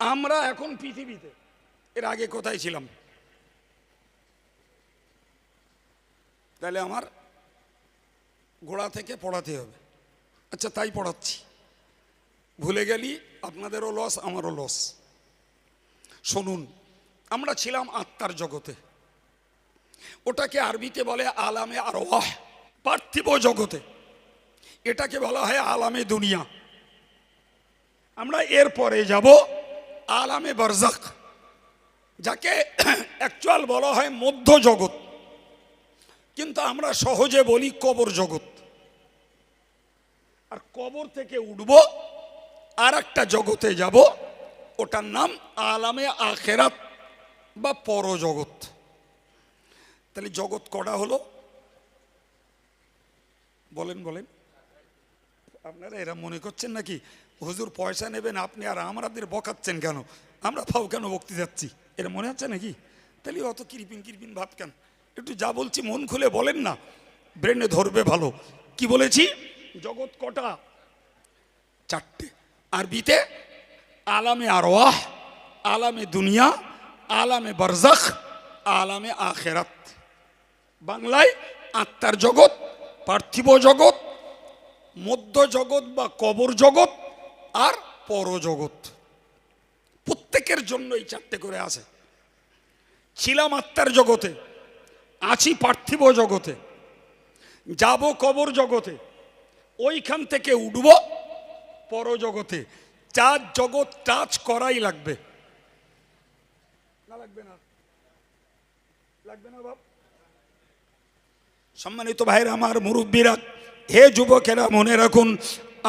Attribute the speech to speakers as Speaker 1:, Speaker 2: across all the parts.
Speaker 1: আমরা এখন পৃথিবীতে, এর আগে কোথায় ছিলাম? তাহলে আমার গোড়া থেকে পড়াতে হবে। আচ্ছা, তাই পড়াচ্ছি। ভুলে গেলি আপনাদেরও লস, আমারও লস। শুনুন, আমরা ছিলাম আত্মার জগতে, ওটাকে আরবিতে বলে আলামে আরওয়াহ, পার্থিব জগতে। এটাকে বলা হয় আলামে দুনিয়া। আমরা এরপরে যাব আলামে বারজাখ, যাকে অ্যাকচুয়াল বলা হয় মধ্য জগৎ, কিন্তু আমরা সহজে বলি কবর জগৎ। আর কবর থেকে উঠব, আর একটা জগতে যাব, ওটার নাম আলামে আখেরাত বা পরজগৎ। তাহলে জগৎ কটা হলো বলেন বলেন? আপনারা এরা মনে করছেন নাকি হুজুর পয়সা নেবেন আপনি আর আমাদের বকাচ্ছেন কেন, আমরা ফাও কেন বকতে যাচ্ছি, এরা মনে হচ্ছে নাকি? তাহলে অত কিরপিন কিরপিন ভাব কেন? একটু যা বলছি মন খুলে বলেন না, ব্রেনে ধরবে ভালো। কি বলেছি? জগৎ কটা? চারটে। আরবিতে আলামে আরওয়াহ, আলামে দুনিয়া, আলামে বারজাখ, আলামে আখেরাত। বাংলায় আত্মার জগৎ, পার্থিব জগৎ, মধ্য জগৎ বা কবর জগৎ, আর পরজগৎ। প্রত্যেকের জন্য এই চারটে করে আছে। ছিলাম আত্মার জগতে, আছি পার্থিব জগতে, যাব কবর জগতে, ওইখান থেকে উঠব পরজগতে। চার জগৎ টাচ করাই লাগবে, না লাগবে না? লাগবে না বাপ? সম্মানিত ভাইরা আমার, মুরব্বীরা, হে যুবকেরা, মনে রাখুন,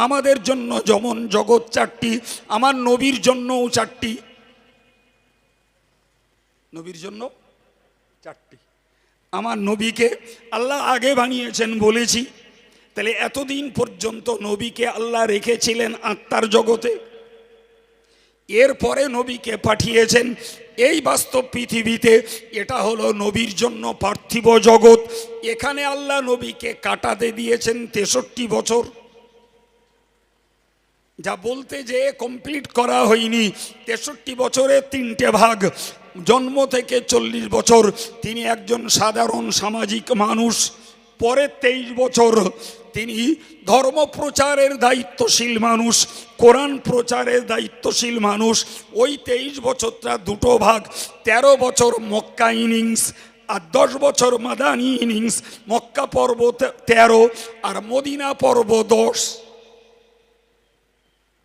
Speaker 1: আমাদের জন্য যেমন জগৎ চারটি, আমার নবীর জন্যও চারটি। নবীর জন্য চারটি। আমার নবীকে আল্লাহ আগে বানিয়েছেন বলেছি, তাহলে এতদিন পর্যন্ত নবীকে আল্লাহ রেখেছিলেন আত্মার জগতে, এরপরে নবীকে পাঠিয়েছেন এই বাস্তব পৃথিবীতে। এটা হলো নবীর জন্য পার্থিব জগৎ। এখানে আল্লাহ নবীকে কাটাতে দিয়েছেন 63 বছর, যা বলতে যে কমপ্লিট করা হয়নি। 63 বছরে 3টে ভাগ। জন্ম থেকে 40 বছর তিনি একজন সাধারণ সামাজিক মানুষ, পরে 23 বছর তিনি ধর্ম প্রচারের দায়িত্বশীল মানুষ, কোরআন প্রচারের দায়িত্বশীল মানুষ। ওই 23 বছরটা দুটো ভাগ, 13 বছর মক্কা ইনিংস আর 10 বছর মাদানী ইনিংস। মক্কা পর্ব 13 আর মদিনা পর্ব 10।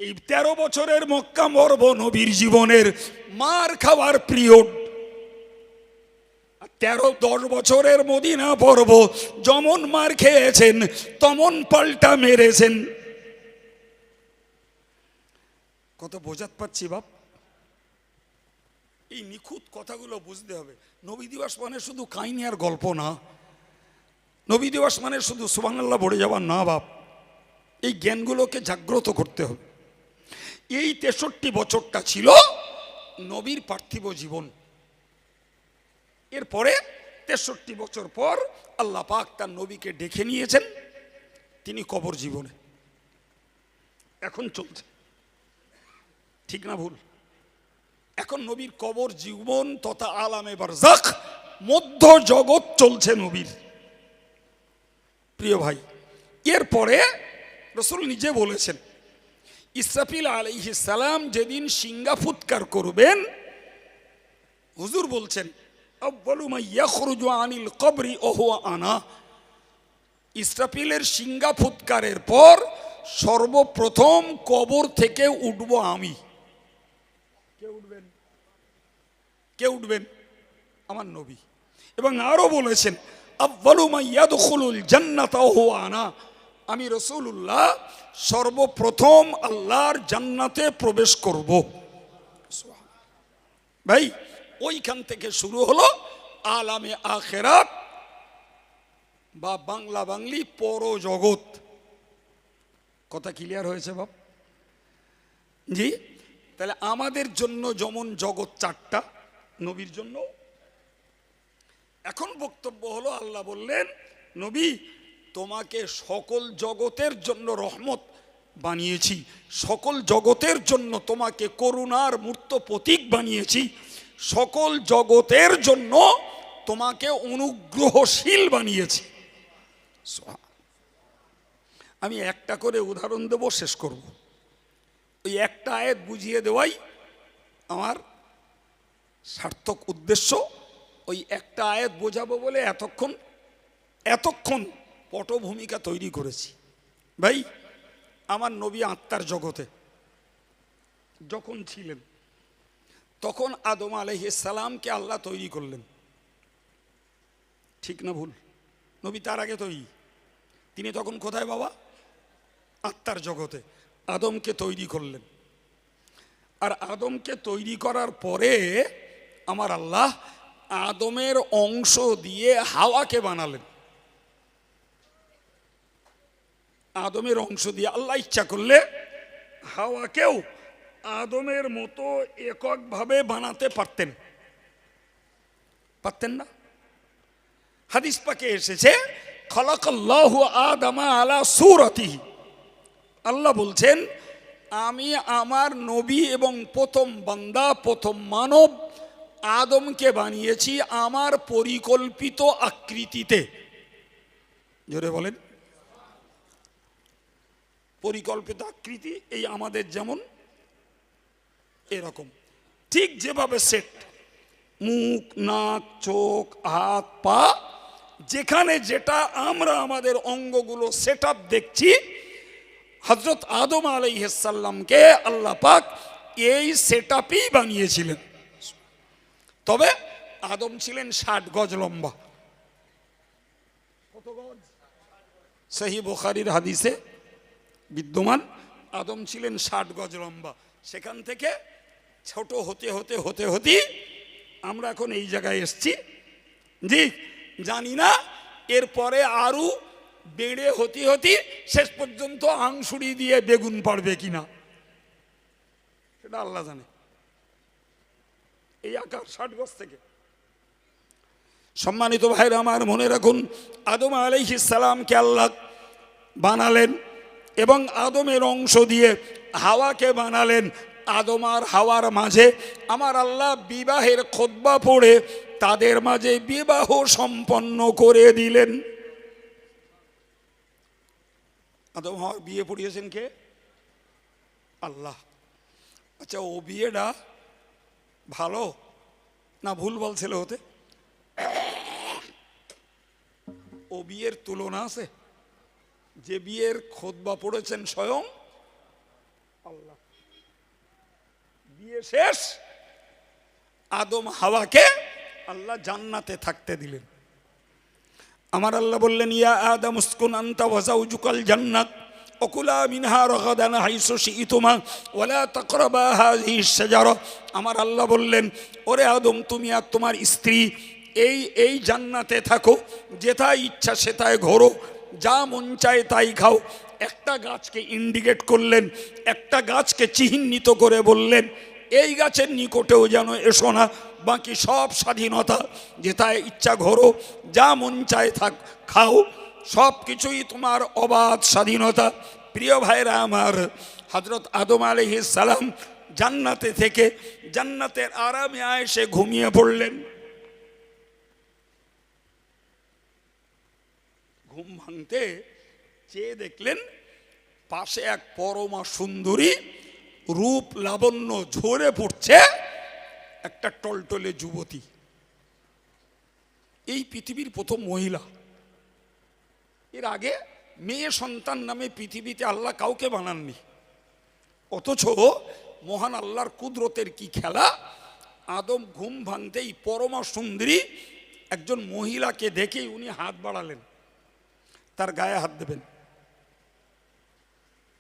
Speaker 1: এই 13 বছরের মক্কা পর্ব নবীর জীবনের মার খাওয়ার পিরিয়ড। 10 বছরের মদিনা পর্ব যেমন মার খেয়েছেন তেমন পাল্টা মেরেছেন। কত বোঝাতে পারছি বাপ? এই নিখুঁত কথাগুলো বুঝতে হবে। নবী দিবস মানে শুধু কাহিনী আর গল্প না, নবী দিবস মানে শুধু সুবহানাল্লাহ পড়ে যাওয়া না বাপ। এই জ্ঞানগুলোকে জাগ্রত করতে হবে। এই 63 বছরটা ছিল নবীর পার্থিব জীবন। এরপরে 63 বছর পর আল্লাহ পাক তার নবীকে ডেকে নিয়েছেন, তিনি কবর জীবনে এখন চলছে। ঠিক না ভুল? এখন নবীর কবর জীবন তথা আলামে বারজাখ, মধ্য জগৎ চলছে নবীর। প্রিয় ভাই, এরপরে রাসূল নিজে বলেছেন, ইসরাফিল আলাইহিস সালাম যেদিন সিংহা ফুৎকার করবেন, হুজুর বলছেন, আউয়ালু মা ইয়াখরুজু আনিল কবরি ওহুয়া আনা। ইসরাফিলের সিংহা ফুৎকারের পর সর্বপ্রথম কবর থেকে উঠব আমি। কে উঠবেন? কে উঠবেন? আমার নবী। এবং আরো বলেছেন, আউয়ালু মা ইয়াদখুলুল জান্নাতা ওহুয়া আনা। আমি রাসূলুল্লাহ সর্বপ্রথম আল্লাহর জান্নাতে প্রবেশ করব। ভাই, ওইখান থেকে শুরু হলো আলামে আখেরাত বা বাংলা বাংলি পরজগৎ। কথা ক্লিয়ার হয়েছে বাপ? জি। তাহলে আমাদের জন্য যেমন জগৎ চারটা, নবীর জন্য। এখন বক্তব্য হলো, আল্লাহ বললেন, নবী তোমাকে সকল জগতের জন্য রহমত বানিয়েছি, সকল জগতের জন্য তোমাকে করুণার মূর্ত প্রতীক বানিয়েছি, সকল জগতের জন্য তোমাকে অনুগ্রহশীল বানিয়েছি। আমি একটা করে উদাহরণ দেব, শেষ করব। ওই একটা আয়াত বুঝিয়ে দেওয়াই আমার সার্থক উদ্দেশ্য। ওই একটা আয়াত বোঝাবো বলে এতক্ষণ পটভূমিকা তৈরি করেছি। ভাই, আমার নবী আত্মার জগতে যখন ছিলেন, তখন আদম আলাইহিস সালামকে আল্লাহ তৈরি করলেন। ঠিক না ভুল? নবী তার আগে তৈরি, তিনি তখন কোথায় বাবা? আত্মার জগতে আদমকে তৈরি করলেন। আর আদমকে তৈরি করার পরে আমার আল্লাহ আদমের অংশ দিয়ে হাওয়াকে বানালেন। আদমের অংশ দিয়ে আল্লাহ ইচ্ছা করলে হাওয়াকেও আদমের মতো এককভাবে বানাতে পারতেন না? হাদিস পাকে এসেছে, খালাকাল্লাহু আদামা আলা সূরাতিহি। আল্লাহ বলছেন, আমি আমার নবী এবং প্রথম বান্দা, প্রথম মানব আদমকে বানিয়েছি আমার পরিকল্পিত আকৃতিতে। জোরে বলেন। পরিকল্পিত আকৃতি এই আমাদের যেমন এরকম, ঠিক যেভাবে সেট, মুখ, নাক, চোখ, হাত, পা, যেখানে যেটা আমরা আমাদের অঙ্গগুলো সেট আপ দেখছি, হযরত আদম আলাইহিস সালামকে আল্লাহ পাক এই সেট আপই বানিয়েছিলেন। তবে আদম ছিলেন 60 গজ লম্বা। কত গজ? সহিহ বুখারীর হাদিসে বিদ্যমান, আদম ছিলেন 60 গজ লম্বা। সেখান থেকে ছোট হতে হতে হতে হতে আমরা এখন এই জায়গায় এসছি। জি, জানি না এরপরে আরো বেড়ে হতে হতে শেষ পর্যন্ত আংশুড়ি দিয়ে বেগুন পড়বে কিনা, সেটা আল্লাহ জানে। এই আকার 60 গজ থেকে। সম্মানিত ভাইরা আমার, মনে রাখুন, আদম আলাইহিস সালামকে আল্লাহ বানালেন এবং আদমের অংশ দিয়ে হাওয়াকে বানালেন। আদম আর হাওয়ার মাঝে আমার আল্লাহ বিবাহের খুতবা পড়ে তাদের মাঝে বিবাহ সম্পন্ন করে দিলেন। আদম হাওয়ার বিয়ে পড়িয়েছেন কে? আল্লাহ। আচ্ছা, ও বিয়েটা ভালো না ভুল বলছিল হতে? ও বিয়ের তুলনা আছে? যে বিয়ের খুতবা পড়েছেন স্বয়ং আল্লাহ। বিয়ে শেষ, আদম হাওয়াকে আল্লাহ জান্নাতে থাকতে দিলেন। আমার আল্লাহ বললেন, ইয়া আদম উসকুন আনতা ওয়া যাওজুকাল জান্নাত ওকুলা মিনহা রাগাদান হাইসু শিইতুমা ওয়ালা তাকরাবা হাযিহিশ শাজারা। আমার আল্লাহ বললেন, ওরে আদম, তুমি আর তোমার স্ত্রী এই জান্নাতে থাকো, যেথায় ইচ্ছা সেথায় ঘোরো, যা মন চায় তাই খাও। একটা গাছকে ইন্ডিকেট করলেন, একটা গাছকে চিহ্নিত করে বললেন, এই গাছের নিকটেও যেন এসো না, বাকি সব স্বাধীনতা, যেথায় ইচ্ছা ঘোরো, যা মন চায় থাক খাও, সব কিছুই তোমার অবাধ স্বাধীনতা। প্রিয় ভাইরা আমার, হযরত আদম আলাইহিস সালাম জান্নাতে থেকে জান্নাতের আরামে এসে ঘুমিয়ে পড়লেন। ঘুম ভাঙতে চেয়ে দেখলেন পাশে এক পরমা সুন্দরী, রূপ লাবণ্য ঝরে পড়ছে একটা টলটলে যুবতী। এই পৃথিবীর প্রথম মহিলা। এর আগে মেয়ে সন্তান নামে পৃথিবীতে আল্লাহ কাউকে বানাননি। অথচ মহান আল্লাহর কুদরতের কি খেলা, আদম ঘুম ভাঙতেই পরমা সুন্দরী একজন মহিলাকে দেখেই উনি হাত বাড়ালেন, তার গায়ে হাত দেবেন।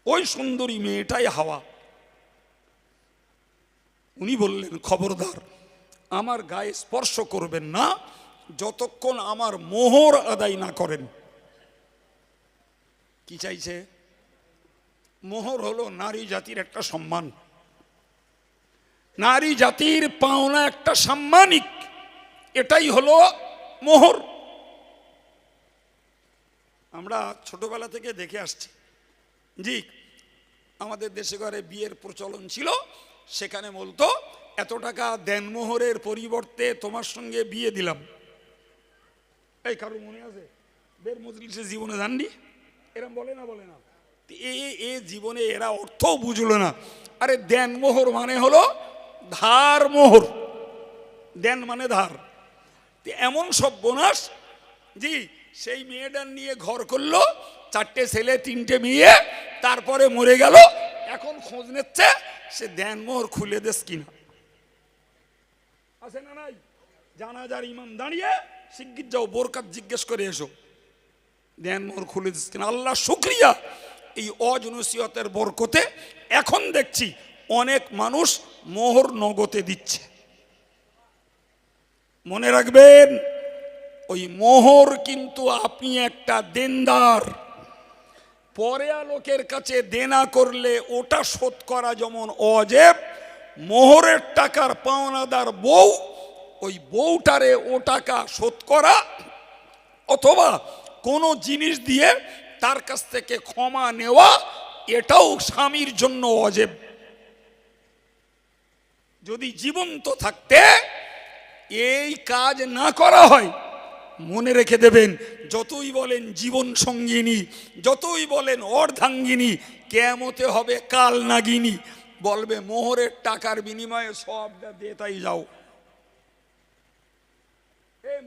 Speaker 1: ওই সুন্দরী মেয়েটাই হাওয়া। উনি বললেন, খবরদার, আমার গায়ে স্পর্শ করবেন না যতক্ষণ আমার মোহর আদায় না করেন। কি চাইছে? মোহর হলো নারী জাতির একটা সম্মান, নারী জাতির পাওনা একটা সাম্মানিক, এটাই হলো মোহর। আমরা ছোটবেলা থেকে দেখে আসছি, জি, আমাদের দেশে ঘরে বিয়ের প্রচলন ছিল, সেখানে বলতো এত টাকা দেনমোহরের পরিবর্তে তোমার সঙ্গে বিয়ে দিলাম। এই কারো মনে আছে? বের মজলিসে জীবনে জাননি এরম বলে না, বলে না? এ জীবনে এরা অর্থও বুঝলো না। আরে দেনমোহর মানে হলো ধার মোহর, দেন মানে ধার। এমন সর্বনাশ, জি, সেই মেয়েটার নিয়ে ঘর করলো, 4টে ছেলে 3টে মেয়ে, তারপরে মরে গেল। এখন খোঁজ নিচ্ছে সে দেনমোহর খুলে দেশ কিনা। আছে না নাই? জানাজার ইমাম দাঁড়িয়ে শিগগির যাও বোরকাত জিজ্ঞেস করে এসো, দেনমোহর খুলে দিস কিনা। আল্লাহ শুকরিয়া, এই অজনসিয়তের বরকতে এখন দেখছি অনেক মানুষ মোহর নগদে দিচ্ছে। মনে রাখবেন, ওই মোহর কিন্তু আপনি একটা দেনদার, পরে লোকের কাছে দেনা করলে ওটা শোধ করা যেমন অজেব, মোহরের টাকার পাওনাদার বউ, ওই বউটারে ও টাকা শোধ করা অথবা কোনো জিনিস দিয়ে তার কাছ থেকে ক্ষমা নেওয়া, এটাও স্বামীর জন্য অজেব। যদি জীবন্ত থাকতে এই কাজ না করা হয়, মনে রেখে দেবেন, যতই বলেন জীবন সঙ্গিনী, যতই বলেন অর্ধাঙ্গিনী, কিয়ামতে হবে কাল নাগিনী, বলবে মোহরের টাকার বিনিময়ে সবটা দিয়ে তাই যাও।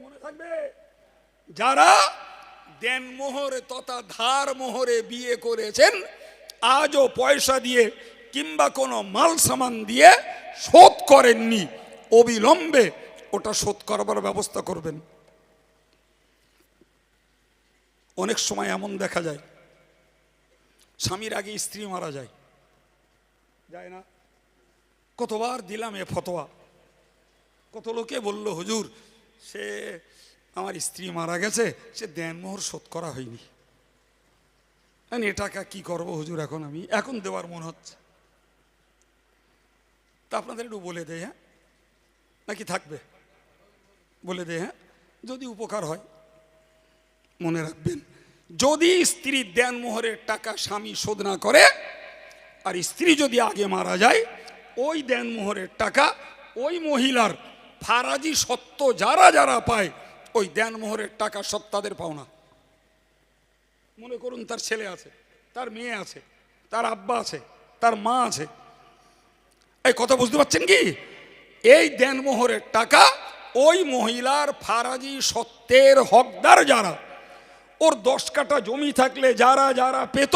Speaker 1: মনে থাকবে, যারা দেন মোহরে তথা ধার মোহরে বিয়ে করেছেন, আজও পয়সা দিয়ে কিংবা কোনো মাল সামান দিয়ে শোধ করেননি, অবিলম্বে ওটা শোধ করবার ব্যবস্থা করবেন। অনেক সময় এমন দেখা যায়, স্বামীর আগে স্ত্রী মারা যায়, যায় না? কতবার দিলাম এ ফতোয়া, কত লোকে বলল হুজুর সে আমার স্ত্রী মারা গেছে, সে দেনমোহর শোধ করা হয়নি, এ টাকা কি করবো হুজুর, এখন আমি এখন দেওয়ার মন হচ্ছে। তা আপনাদের একটু বলে দেয়, হ্যাঁ নাকি থাকবে? বলে দে, হ্যাঁ, যদি উপকার হয়। মনে রাখবেন, যদি স্ত্রী দেনমোহরের টাকা স্বামী শোধ না করে, আর স্ত্রী যদি আগে মারা যায়, ওই দেনমোহরের টাকা ওই মহিলার ফারাজি সত্ত্ব যারা যারা পায়, ওই দেনমোহরের টাকা সব তাদের পাওনা। মনে করুন তার ছেলে আছে, তার মেয়ে আছে, তার আব্বা আছে, তার মা আছে, এই কথা বুঝতে পারছেন কি? এই দেনমোহরের টাকা ওই মহিলার ফারাজি সত্ত্বের হকদার যারা, ওর 10 কাঠা জমি থাকলে যারা যারা পেত,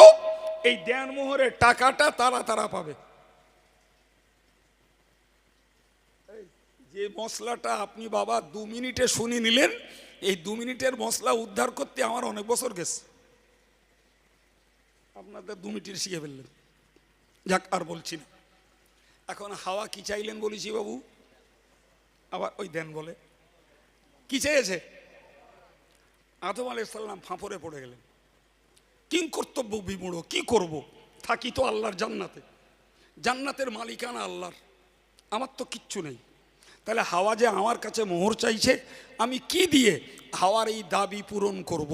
Speaker 1: এই দেনমোহরের টাকাটা তারা তারা পাবে। যে মশলাটা আপনি বাবা 2 মিনিটে শুনে নিলেন, এই 2 মিনিটের মশলা উদ্ধার করতে আমার অনেক বছর গেছে, আপনাদের 2 মিনিটে শিখে ফেললেন। যাক, আর বলছি না। এখন হাওয়া কি চাইলেন বলেছি বাবু, আবার ওই দেন বলে কি চেয়েছে? আদম আলাইহিস সালাম ফাঁপড়ে পড়ে গেলেন, কিং কর্তব্য বিমূঢ়, কি করব, থাকি তো আল্লাহর জান্নাতে, জান্নাতের মালিকানা আল্লাহর, আমার তো কিচ্ছু নেই। তাহলে হাওয়া যে আমার কাছে মোহর চাইছে, আমি কি দিয়ে হাওয়ার এই দাবি পূরণ করব?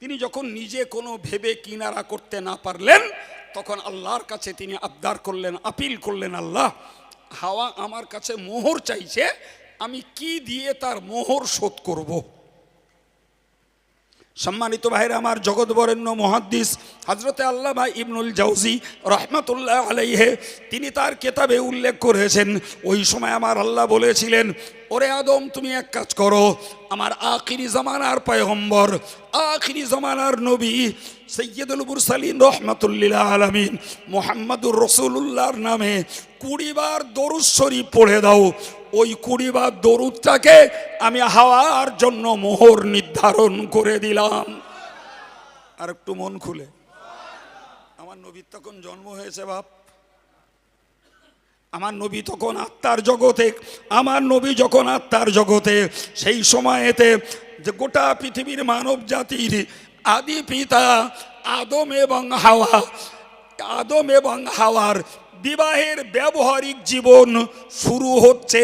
Speaker 1: তিনি যখন নিজে কোনো ভেবে কিনারা করতে না পারলেন, তখন আল্লাহর কাছে তিনি আবদার করলেন, আপিল করলেন, আল্লাহ, হাওয়া আমার কাছে মোহর চাইছে, আমি কি দিয়ে তার মোহর শোধ করব? সম্মানিত ভাইরা আমার, জগৎ বরেণ্য মুহাদ্দিস হযরতে আল্লামা ইবনুল জাওজি রাহমাতুল্লাহ আলাইহি তিনি তার কিতাবে উল্লেখ করেছেন, ওই সময় আমার আল্লাহ বলেছিলেন, ওরে আদম, তুমি এক কাজ করো, আমার আখিরি জামানার পয়গম্বর, আখিরি জামানার নবী সাইয়্যিদুল মুরসালিন রাহমাতুল্লিল আলামিন মুহাম্মাদুর রাসূলুল্লাহর নামে 20 বার দরুদ শরীফ পড়ে দাও। ওই 20 বার দরুদটাকে আমি হাওয়ার জন্য মোহর নির্ধারণ করে দিলাম। আর একটু মন খুলে, আমার নবীর তখন জন্ম হয়েছে বাপ, আমার নবী তখন আত্মার জগতে, আমার নবী যখন আত্মার জগতে, সেই সময়েতে যে গোটা পৃথিবীর মানব জাতির আদি পিতা আদম এবং হাওয়া, আদম এবং হাওয়ার বিবাহের ব্যবহারিক জীবন শুরু হচ্ছে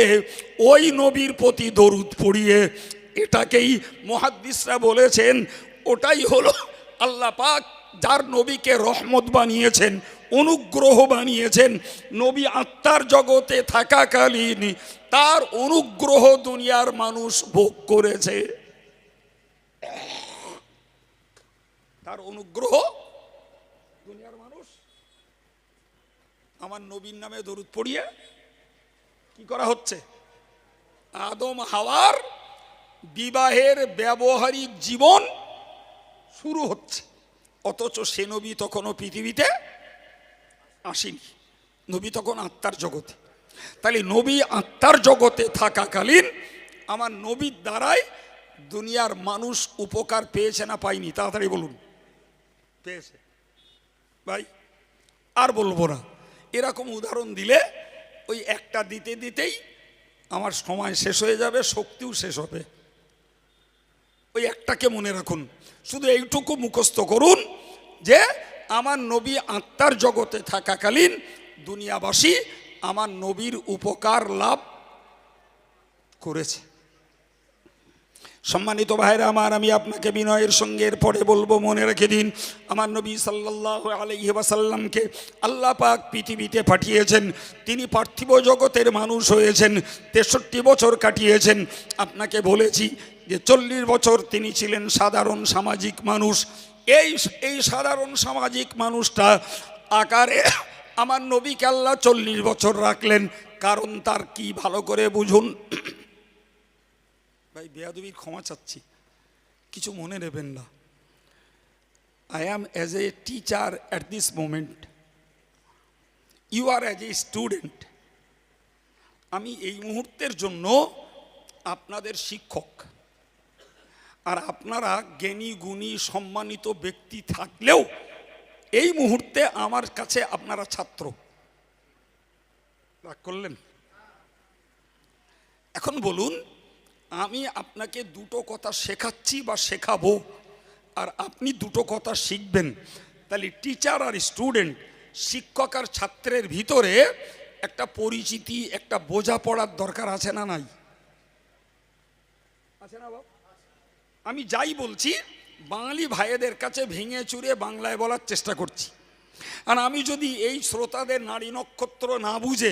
Speaker 1: ওই নবীর প্রতি দরুদ পড়িয়ে। এটাকেই মুহাদ্দিসরা বলেছেন, ওটাই হলো আল্লাহ পাক যার নবীকে রহমত বানিয়েছেন, অনুগ্রহ বানিয়েছেন, নবী আত্মার জগতে থাকাকালীন তার অনুগ্রহ দুনিয়ার মানুষ ভোগ করেছে। তার অনুগ্রহ দুনিয়ার মানুষ আমার নবীর নামে দরুদ পড়িয়ে কি করা হচ্ছে? আদম হাওয়ার বিবাহের ব্যবহারিক জীবন শুরু হচ্ছে, অথচ সে নবী তখনও পৃথিবীতে আসেনি। নবী তখন আত্মার জগতে। তাহলে নবী আত্মার জগতে থাকাকালীন আমার নবীর দ্বারাই দুনিয়ার মানুষ উপকার পেয়েছে না পায়নি? তাড়াতাড়ি বলুন। পেয়েছে ভাই, আর বলবো না। এরকম উদাহরণ দিলে ওই একটা দিতে দিতেই আমার সময় শেষ হয়ে যাবে, শক্তিও শেষ হবে। ওই একটাকে মনে রাখুন, শুধু এইটুকু মুখস্থ করুন যে আমার নবী আত্মার জগতে থাকাকালীন দুনিয়াবাসী আমার নবীর উপকার লাভ করেছে। সম্মানিত ভাইরা আমার, আমি আপনাকে বিনয়ের সঙ্গে এরপরে বলবো, মনে রেখে দিন, আমার নবী সাল্লাল্লাহু আলাইহি ওয়াসাল্লামকে আল্লাহ পাক পৃথিবীতে পাঠিয়েছেন। তিনি পার্থিব জগতের মানুষ হয়েছেন, 63 বছর কাটিয়েছেন। আপনাকে বলেছি যে 40 বছর তিনি ছিলেন সাধারণ সামাজিক মানুষ। এই সাধারণ সামাজিক মানুষটা আকারে আমার নবীকে আল্লাহ 40 বছর রাখলেন। কারণ তার কি, ভালো করে বুঝুন। ভাই বেয়াদবির ক্ষমা চাচ্ছি, কিছু মনে নেবেন না। I am as a teacher at this moment, you are as a student. আমি এই মুহূর্তের জন্য আপনাদের শিক্ষক, আর আপনারা জ্ঞানী গুণী সম্মানিত ব্যক্তি থাকলেও এই মুহূর্তে আমার কাছে আপনারা ছাত্র। রাগ করলেন? এখন বলুন, আমি আপনাকে দুটো কথা শেখাচ্ছি বা শেখাবো, আর আপনি দুটো কথা শিখবেন। তাহলে টিচার আর স্টুডেন্ট, শিক্ষক আর ছাত্রের ভিতরে একটা পরিচিতি, একটা বোঝাপড়ার দরকার আছে না নাই? আছে না বাবা? আমি যাই বলছি বাঙালি ভাইয়েদের কাছে ভেঙে চুরে বাংলায় বলার চেষ্টা করছি। আর আমি যদি এই শ্রোতাদের নারী নক্ষত্র না বুঝে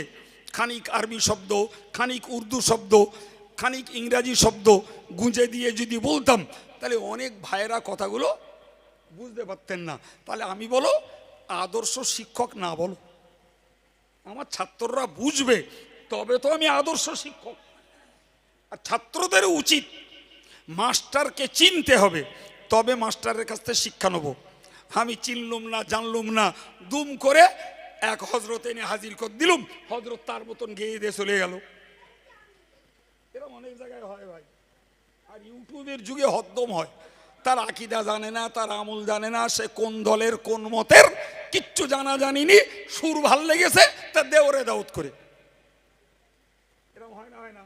Speaker 1: খানিক আরবি শব্দ, খানিক উর্দু শব্দ, খানিক ইংরাজি শব্দ গুঁজে দিয়ে যদি বলতাম, তাহলে অনেক ভাইয়েরা কথাগুলো বুঝতে পারতেন না। তাহলে আমি বলো আদর্শ শিক্ষক না বলো, আমার ছাত্ররা বুঝবে, তবে তো আমি আদর্শ শিক্ষক। আর ছাত্রদের উচিত মাস্টারকে চিনতে হবে, তবে মাস্টারের কাছ থেকে শিক্ষা নেব। আমি চিনলুম না, জানলুম না, দুম করে এক হজরত এনে হাজির করে দিলুম, হজরত তার মতন গেয়ে দিয়ে চলে গেল। এরকম অনেক জায়গায় হয় ভাই। আর ইউটিউবের যুগে হদ্দম হয়, তার আকিদা জানে না, তার আমল জানে না, সে কোন দলের কোন মতের কিচ্ছু জানা জানিনি, সুর ভাল লেগেছে তা দেওরে দাউদ করে। এরকম হয় না? হয় না?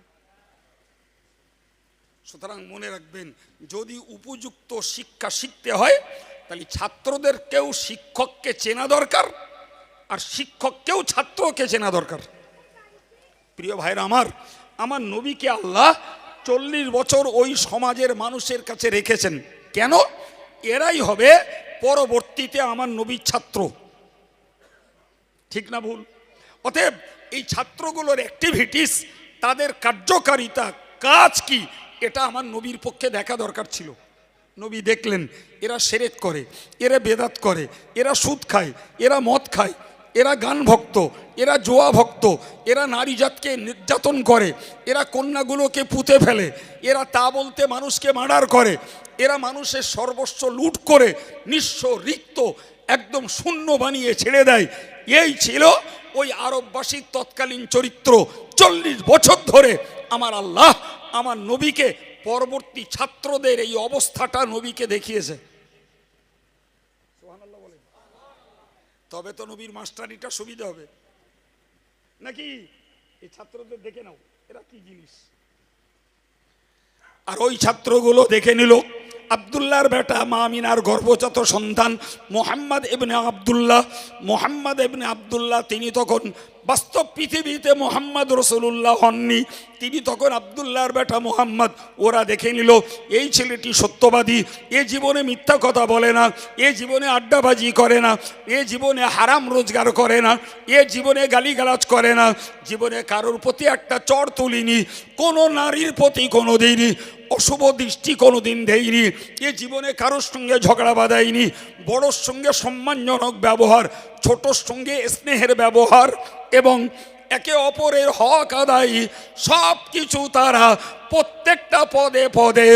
Speaker 1: সুতরাং মনে রাখবেন, যদি উপযুক্ত শিক্ষা শিখতে হয় তাহলে ছাত্রদেরকেও শিক্ষককে চেনা দরকার, আর শিক্ষককেও ছাত্রকে চেনা দরকার। প্রিয় ভাইরা আমার, আমার নবীকে আল্লাহ 40 বছর ওই সমাজের মানুষের কাছে রেখেছেন। কেন? এরাই হবে পরবর্তীতে আমার নবীর ছাত্র। ঠিক না ভুল? অতএব এই ছাত্রগুলোর অ্যাক্টিভিটিস, তাদের কার্যকারিতা, কাজ কি, এটা আমার নবীর পক্ষে দেখা দরকার ছিল। নবী দেখলেন এরা শিরক করে, এরা বেদাত করে, এরা সুদ খায়, এরা মদ খায়, এরা গান ভক্ত, এরা জোয়া ভক্ত, এরা নারী জাতকে নির্যাতন করে, এরা কন্যাগুলোকে পুঁতে ফেলে, এরা তা বলতে মানুষকে মার্ডার করে, এরা মানুষের সর্বস্ব লুট করে নিঃস্ব রিক্ত একদম শূন্য বানিয়ে ছেড়ে দেয়। এই ছিল ওই আরববাসীর তৎকালীন চরিত্র। 40 বছর ধরে আমার আল্লাহ আমার নবীকে, পরবর্তী ছাত্রদের এই অবস্থাটা নবীকে দেখিয়েছে। সুবহানাল্লাহ বলেন। তবে তো নবীর মাস্টারিটা সুবিধা হবে নাকি? এই ছাত্রদের দেখে নাও এরা কি জিনিস। আর ওই ছাত্রগুলো দেখে নিল আব্দুল্লাহর বেটা মা আমিনার গর্ভজাত সন্তান মোহাম্মদ ইবনে আব্দুল্লাহ। মোহাম্মদ ইবনে আব্দুল্লাহ তিনি তখন বাস্তব পৃথিবীতে মোহাম্মদ রসুল্লাহ হননি, তিনি তখন আবদুল্লাহর বেটা মোহাম্মদ। ওরা দেখে নিল এই ছেলেটি সত্যবাদী, এ জীবনে মিথ্যা কথা বলে না, এ জীবনে আড্ডাবাজি করে না, এ জীবনে হারাম রোজগার করে না, এ জীবনে গালিগালাজ করে না, জীবনে কারোর প্রতি একটা চড় তুলিনি, কোনো নারীর প্রতি কোনো দিনই অশুভ দৃষ্টি কোনো দিন দেয়নি, এ জীবনে কারোর সঙ্গে ঝগড়া বাঁধায়নি, বড়োর সঙ্গে সম্মানজনক ব্যবহার, ছোটোর সঙ্গে স্নেহের ব্যবহার এবং একে অপরের হক আদায় সব কিছু তারা প্রত্যেকটা পদে পদে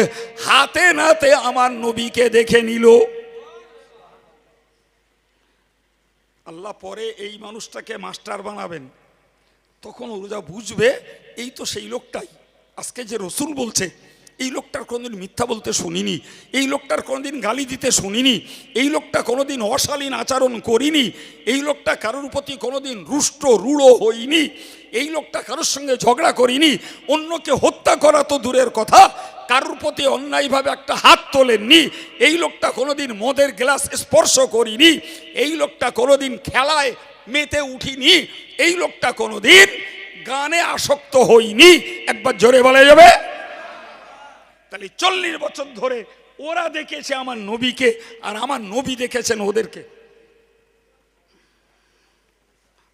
Speaker 1: হাতে নাতে আমার নবীকে দেখে নিল। আল্লাহ পরে এই মানুষটাকে মাস্টার বানাবেন, তখন ওরা বুঝবে এই তো সেই লোকটাই। আজকে যে রসুল বলছে এই লোকটার কোনোদিন মিথ্যা বলতে শুনিনি, এই লোকটার কোনোদিন গালি দিতে শুনিনি, এই লোকটা কোনোদিন অশালীন আচরণ করিনি, এই লোকটা কারোর প্রতি কোনোদিন রুষ্ট রূঢ় হইনি, এই লোকটা কারোর সঙ্গে ঝগড়া করিনি, অন্যকে হত্যা করা তো দূরের কথা, কারোর প্রতি অন্যায়ভাবে একটা হাত তোলেননি, এই লোকটা কোনোদিন মদের গ্লাস স্পর্শ করিনি, এই লোকটা কোনোদিন খেলায় মেতে উঠিনি, এই লোকটা কোনোদিন গানে আসক্ত হইনি। একবার জোরে বলা যাবে? তাহলে 40 বছর ধরে ওরা দেখেছে আমার নবীকে, আর আমার নবী দেখেছেন ওদেরকে।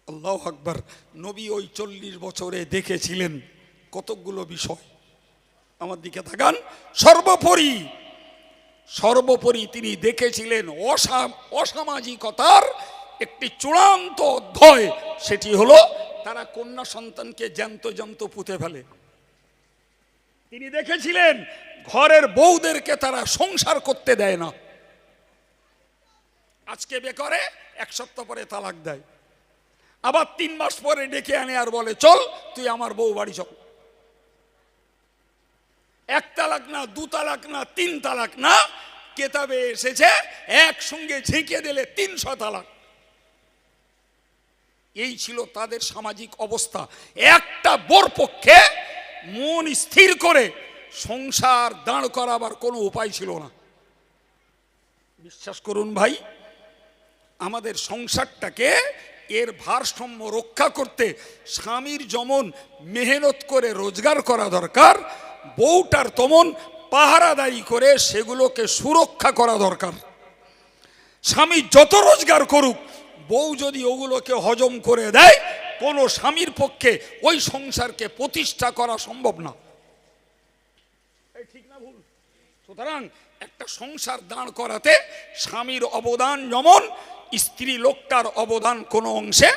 Speaker 1: আল্লাহু আকবার। নবী ওই 40 বছরে দেখেছিলেন কতকগুলো বিষয়। আমার দিকে তাকান। সর্বোপরি তিনি দেখেছিলেন অসামাজিকতার একটি চূড়ান্ত অধ্যায়, সেটি হলো তারা কন্যা সন্তানকে জ্যান্ত জ্যান্ত পুঁতে ফেলে। তিনি দেখেছিলেন ঘরের বউদেরকে তারা সংসার করতে দেয় না, আজকে বে করে 1 সপ্তাহ পরে তালাক দেয়, আবার 3 মাস পরে ডেকে আনে আর বলে চল তুই আমার বউ বাড়ি চল। 1 তালাক না, 2 তালাক না, 3 তালাক না, কেতাবে এসেছে একসঙ্গে ঝেঁকে দিলে 300 তালাক। এই ছিল তাদের সামাজিক অবস্থা। একটা বোর পক্ষে মন স্থির করে সংসার দাঁড় করাবার কোনো উপায় ছিল না। বিশ্বাস করুন ভাই, আমাদের সংসারটাকে এর ভারসাম্য রক্ষা করতে স্বামীর যেমন মেহনত করে রোজগার করা দরকার, বউটার তেমন পাহারাদারি করে সেগুলোকে সুরক্ষা করা দরকার। স্বামী যত রোজগার করুক, বউ যদি ওগুলোকে হজম করে দেয়, কোনো স্বামীর পক্ষে ওই সংসারকে প্রতিষ্ঠা করা সম্ভব না। ঠিক না ভুল? সুতরাং একটা সংসার দাঁড় করাতে স্বামীর অবদান যেমন, স্ত্রী লোকটার অবদান কোনো অংশে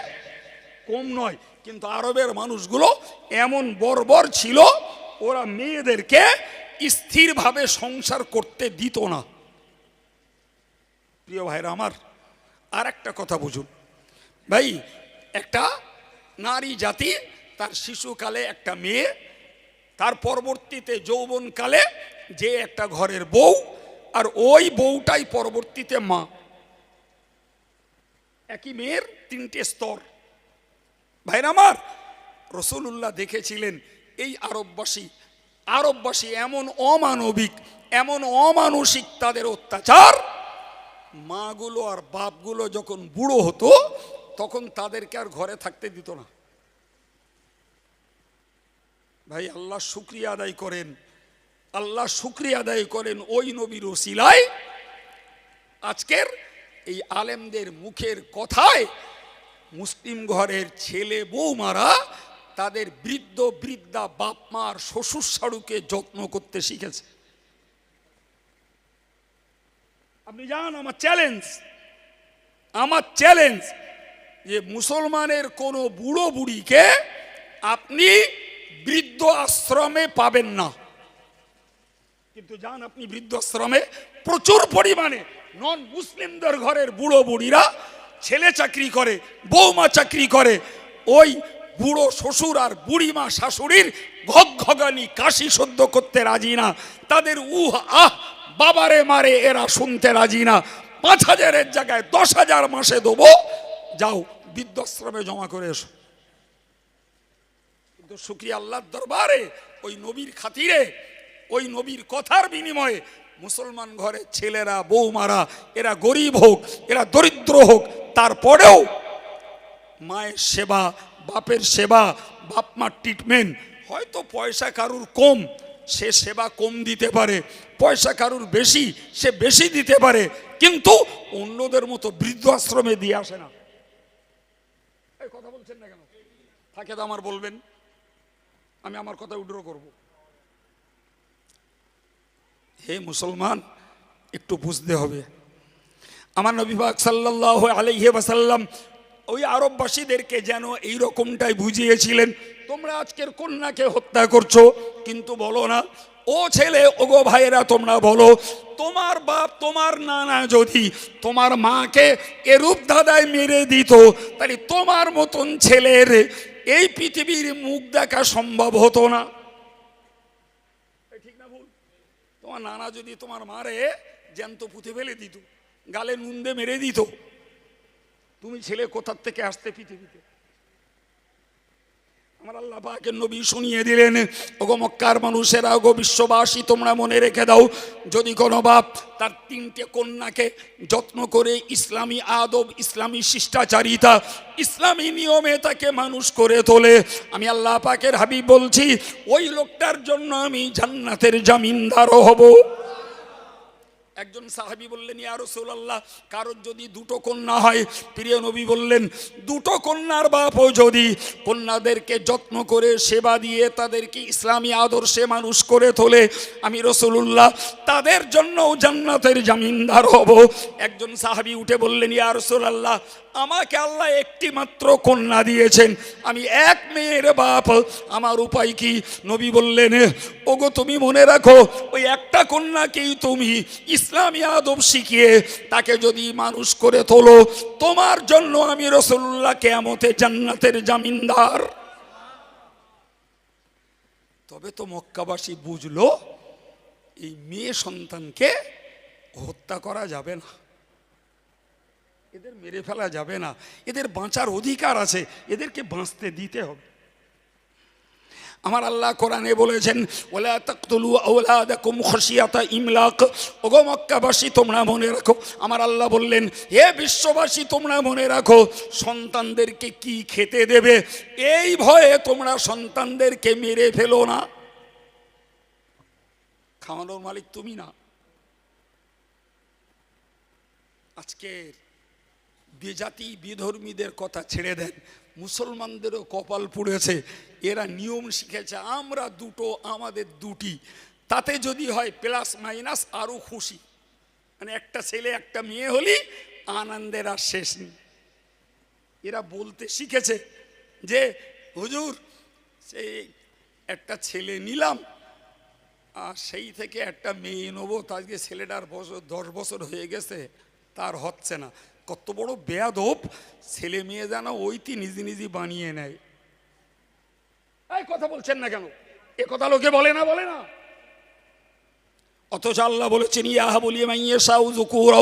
Speaker 1: কম নয়। কিন্তু আরবের মানুষগুলো এমন বর্বর ছিল, ওরা মেয়েদেরকে স্থিরভাবে সংসার করতে দিত না। প্রিয় ভাইরা আমার, আর একটা কথা বুঝুন ভাই, একটা নারী জাতি তার শিশুকালে একটা মেয়ে, তার পরবর্তীতে যৌবনকালে যে একটা ঘরের বউ, আর ওই বউটাই পরবর্তীতে মা। একই মেয়ের 3টে স্তর। ভাইরা আমার, রাসূলুল্লাহ দেখেছিলেন এই আরববাসী এমন অমানবিক, এমন অমানসিক তাদের অত্যাচার, মাগুলো আর বাপগুলো যখন বুড়ো হতো তখন তাদেরকে আর ঘরে থাকতে দিত না। ভাই আল্লাহ শুকরিয়া আদায় করেন, আল্লাহ শুকরিয়া আদায় করেন ওই নবীর ওসিলায় আজকের এই আলেমদের মুখের কথায় মুসলিম ঘরের ছেলে বৌমারা তাদের বৃদ্ধ বৃদ্ধা বাপ মার শ্বশুর শাশুড়িকে যত্ন করতে শিখেছে। আপনি জান, আমার চ্যালেঞ্জ যে মুসলমানের কোনো বুড়ো বুড়িকে আপনি বৃদ্ধ আশ্রমে পাবেন না। কিন্তু যান আপনি বৃদ্ধ আশ্রমে, প্রচুর পরিমাণে নন মুসলিমদের ঘরের বুড়ো বুড়িরা ছেলে চাকরি করে, বৌমা চাকরি করে, ওই বুড়ো শ্বশুর আর বুড়িমা শাশুড়ির ঘগঘগানি কাশি সহ্য করতে রাজি না, তাদের উহ আহ বাবারে মারে এরা শুনতে রাজি না। 5,000-এর জায়গায় 10,000 মাসে দেবো, যাও বৃদ্ধাশ্রমে জমা করে এসো। কিন্তু শুকরিয়া আল্লাহর দরবারে ওই নবীর খাতিরে, ওই নবীর কথার বিনিময়ে মুসলমান ঘরে ছেলেরা বৌমারা, এরা গরিব হোক, এরা দরিদ্র হোক, তারপরেও মায়ের সেবা, বাপের সেবা, বাপ মার ট্রিটমেন্ট, হয়তো পয়সা কারুর কম, সে সেবা কম দিতে পারে, পয়সা কারুর বেশি, সে বেশি দিতে পারে, কিন্তু অন্যদের মতো বৃদ্ধ আশ্রমে দিয়ে আসে না। এই কথা বলছেন না কেন? থাকে তো আমার বলবেন, আমি আমার কথা উড্র করব। হে মুসলমান, একটু বুঝতে হবে, আমার নবী পাক সাল্লাল্লাহু আলাইহি ওয়াসাল্লাম ওই আরববাসীদেরকে যেন এই রকমটাই বুঝিয়েছিলেন, তোমরা আজকের কন্যাকে হত্যা করছো, কিন্তু বলো না, ও ছেলে, ওগো ভাইয়েরা, তোমরা বলো, তোমার বাপ, তোমার নানা যদি তোমার মাকে এরূপ ধাঁধায় মেরে দিত, তাহলে তোমার মতন ছেলের এই পৃথিবীর মুখ দেখা সম্ভব হতো না। ঠিক না ভুল? তোমার নানা যদি তোমার মারে জ্যান্ত পুঁতে ফেলে দিত, গালে নুন দিয়ে মেরে দিত, তুমি ছেলে কোথার থেকে আসতে পৃথিবীতে? আমার আল্লাহ পাকের নবী শুনিয়ে দিলেন, ওগো মক্কার মানুষেরা, ওগো বিশ্ববাসী, তোমরা মনে রেখে দাও, যদি কোনো বাপ তার 3টে কন্যাকে যত্ন করে ইসলামী আদব, ইসলামী শিষ্টাচারিতা, ইসলামী নিয়মে তাকে মানুষ করে তোলে, আমি আল্লাহ পাকের হাবিব বলছি, ওই লোকটার জন্য আমি জান্নাতের জামিনদারও হব। একজন সাহাবী বললেন, ইয়া রাসূলুল্লাহ, কারোর যদি 2টো কন্যা হয়, প্রিয় নবী বললেন, 2টো কন্যার বাপও যদি কন্যাদেরকে যত্ন করে সেবা দিয়ে তাদেরকে ইসলামী আদর্শে মানুষ করে তোলে, আমি রাসূলুল্লাহ তাদের জন্যও জান্নাতের জামিনদার হব। একজন সাহাবী উঠে বললেন, ইয়া রাসূলুল্লাহ, আমাকে আল্লাহ একটি মাত্র কন্যা দিয়েছেন, আমি এক মেয়ের বাপ, আমার উপায় কি? নবী বললেন, ওগো তুমি মনে রাখো, ওই একটা কন্যাকেই তুমি ইসলামী আদব শিখিয়ে তাকে যদি মানুষ করে তোলো, তোমার জন্য আমি রাসূলুল্লাহ কিয়ামতে জান্নাতের জামিনদার। তবে তো মক্কাবাসী বুঝলো, এই মেয়ে সন্তানকে হত্যা করা যাবে না, এদের মেরে ফেলা যাবে না, এদের বাঁচার অধিকার আছে, এদেরকে বাঁচতে দিতে হবে। আমার আল্লাহ কোরআনে বলেছেন, ওয়ালা তাকতুলু আওলাদাকুম খাশিয়াতা ইমলাক, ওগো মক্কাবাসী তোমরা মনে রাখো, আমার আল্লাহ বললেন, হে বিশ্ববাসী তোমরা মনে রাখো, সন্তানদেরকে কি খেতে দেবে এই ভয়ে তোমরা সন্তানদেরকে মেরে ফেলো না। খাওয়ানোর মালিক তুমি না। আজকের বেজাতি বিধর্মীদের কথা ছেড়ে দেন, মুসলমানদেরও কপাল পুড়েছে, এরা নিয়ম শিখেছে, আমরা 2টো, আমাদের 2টি, তাতে যদি হয় প্লাস মাইনাস আরও খুশি, মানে একটা ছেলে একটা মেয়ে হলি আনন্দের আর শেষ নেই। এরা বলতে শিখেছে যে হুজুর, সেই একটা ছেলে নিলাম আর সেই থেকে একটা মেয়ে নেবো, আজকে ছেলেটার 10 বছর হয়ে গেছে, তার হচ্ছে না। কত বড় বেয়াদব ছেলে মেয়ে যেন ওইটি নিজে নিজে বানিয়ে নেয়। এই কথা বলছেন না কেন? এ কথা লোকে বলে না, বলে না। অথচ আল্লাহ বলেছেন, ইয়াহাবু লিমান ইয়াশাউ যুকুরা,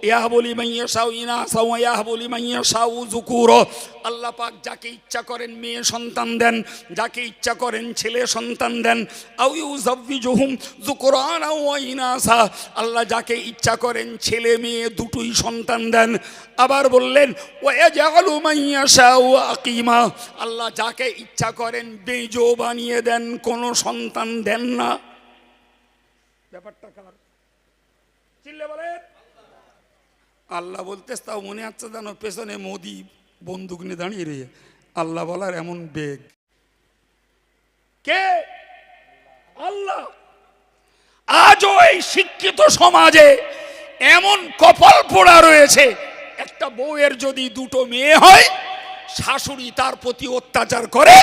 Speaker 1: ইয়াহাবু লিমান ইয়াশাউ ইনাসা ওয়া ইয়াহাবু লিমান ইয়াশাউ যুকুরা। আল্লাহ পাক যাকে ইচ্ছা করেন মেয়ে সন্তান দেন, যাকে ইচ্ছা করেন ছেলে সন্তান দেন। আও ইউযাব্বিজুহুম যুকরানা ওয়া ইনাসা, আল্লাহ যাকে ইচ্ছা করেন ছেলে মেয়ে দুটোই সন্তান দেন। আবার বললেন, ওয়া ইয়াজআলু মান ইয়াশাউ আকিমা, আল্লাহ যাকে ইচ্ছা করেন বেজো বানিয়ে দেন, কোনো সন্তান দেন না। ব্যাপারটা কার? চিল্লে বলে আল্লাহ বলতে, তাও মনে হচ্ছে যেন পেছনে মোদি বন্দুক নিয়ে দাঁড়িয়ে রয়ে, আল্লাহ বলার এমন বেগ। কে? আল্লাহ। আজও এই শিক্ষিত সমাজে এমন কপাল পোড়া রয়েছে, একটা বউয়ের যদি 2টো মেয়ে হয়, শাশুড়ি তার প্রতি অত্যাচার করে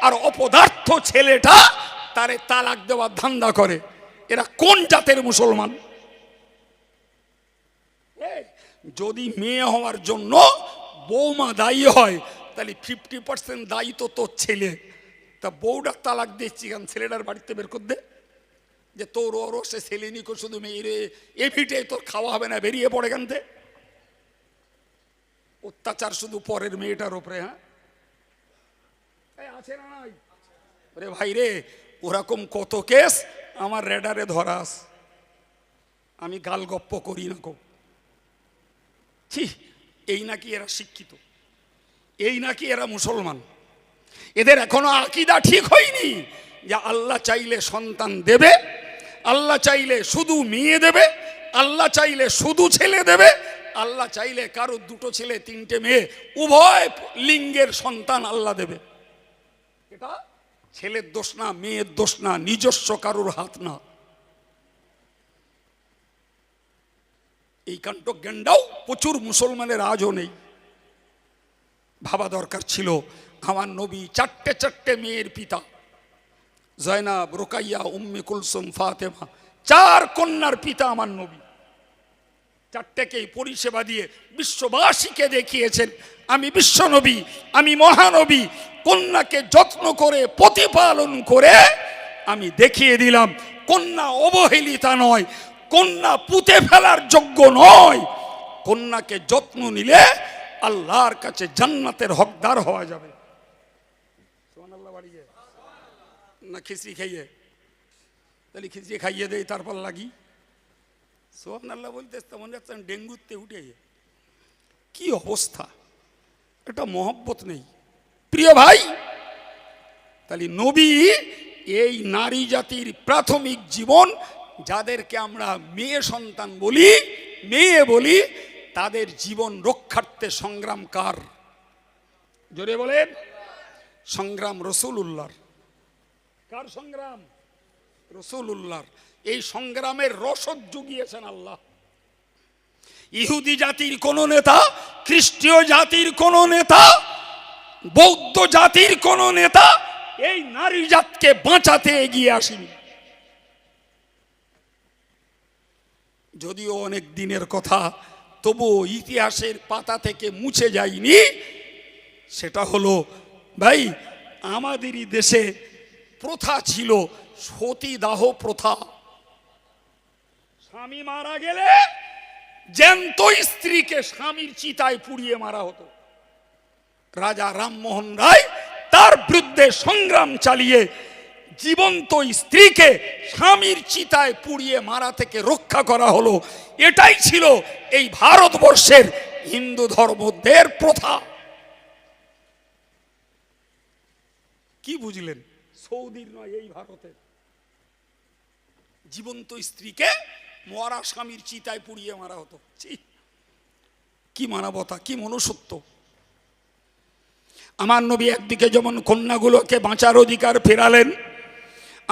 Speaker 1: আর অপদার্থ ছেলেটা তারে তালাক দেওয়ার ধান্দা করে। এরা কোন জাতের মুসলমান? যদি মেয়ে হওয়ার জন্য বৌমা দায়ী হয়, তাহলে 50% দায়ী তো তোর ছেলে। তা বউটার তালাক দিচ্ছি কারণ ছেলেটার বাড়িতে বের করে দে, যে তোর ওর সে ছেলে নিকো শুধু মেয়েরে এভিটে তোর খাওয়া হবে না, বেরিয়ে পড়ে কানতে। অত্যাচার শুধু পরের মেয়েটার ওপরে। হ্যাঁ, আছে না নাই? রে ভাই রে, ওরকম কত কেস আমার রেডারে ধরাস, আমি গাল গপ্প করি না কো। ছি, এই নাকি এরা শিক্ষিত, এই নাকি এরা মুসলমান। এদের এখনো আকীদা ঠিক হয়নি যে আল্লাহ চাইলে সন্তান দেবে, আল্লাহ চাইলে শুধু মেয়ে দেবে, আল্লাহ চাইলে শুধু ছেলে দেবে, আল্লাহ চাইলে কারো দুটো ছেলে তিনটে মেয়ে উভয় লিঙ্গের সন্তান আল্লাহ দেবে। এটা ছেলের দোষ না, মেয়ের দোষ না, নিজস্ব কারোর হাত না। এই কাণ্ডজ্ঞানটাও প্রচুর মুসলমানের আজও নেই। ভাবা দরকার ছিল, আমার নবী চারটে চারটে মেয়ের পিতা, জয়নাব, রোকাইয়া, উম্মে কুলসুম, ফাতেমা, চার কন্যার পিতা আমার নবী। চারটেকেই পরিষেবা দিয়ে বিশ্ববাসীকে দেখিয়েছেন আমি বিশ্বনবী, আমি মহানবী। কন্যাকে যত্ন করে প্রতিপালন করে আমি দেখিয়ে দিলাম কন্যা অবহেলিতা নয়, কন্যা পুঁতে ফেলার যোগ্য নয়। কন্যাকে যত্ন নিলে আল্লাহর কাছে জান্নাতের হকদার হওয়া যাবে। সুবহানাল্লাহ বাড়িয়ে না খিচড়ি খাইয়ে, তাহলে খিচড়ি খাইয়ে দেয় তারপর লাগি সুবহানাল্লাহ বলতে মনে হচ্ছে ডেঙ্গুতে উঠে। কি অবস্থা, এটা মহব্বত নেই প্রিয় ভাই। তাহলে নবী এই নারী জাতির প্রাথমিক জীবন, যাদেরকে আমরা মেয়ে সন্তান বলি, মেয়ে বলি, তাদের জীবন রক্ষার্থে সংগ্রাম কার? জোরে বলেন। সংগ্রাম রাসূলুল্লাহর। কার সংগ্রাম? রাসূলুল্লাহর। এই সংগ্রামের রসদ জুগিয়েছেন আল্লাহ। ইহুদি জাতির কোন নেতা, খ্রিস্টীয় জাতির কোন নেতা, বৌদ্ধ জাতির কোন নেতা এই নারী জাতকে বাঁচাতে এগিয়ে আসেনি। যদিও অনেক দিনের কথা, তবুও ইতিহাসের পাতা থেকে মুছে যায়নি। সেটা হলো ভাই, আমাদেরই দেশে প্রথা ছিল সতীদাহ প্রথা। স্বামী মারা গেলে জ্যান্ত স্ত্রীকে স্বামীর চিতায় পুড়িয়ে মারা হতো। রাজা রামমোহন রায় তার বিরুদ্ধে সংগ্রাম চালিয়ে জীবন্ত স্ত্রীকে স্বামীর চিতায় পুড়িয়ে মারা থেকে রক্ষা করা হলো। এটাই ছিল এই ভারতবর্ষের হিন্দু ধর্মদের প্রথা। কি বুঝলেন? সৌদির নয়, এই ভারতের। জীবন্ত স্ত্রীকে মরা স্বামীর চিতায় পুড়িয়ে মারা হতো। কি মানবতা, কি মনুষ্যত্ব। আমার নবী একদিকে যেমন কন্যাগুলোকে বাঁচার অধিকার ফেরালেন,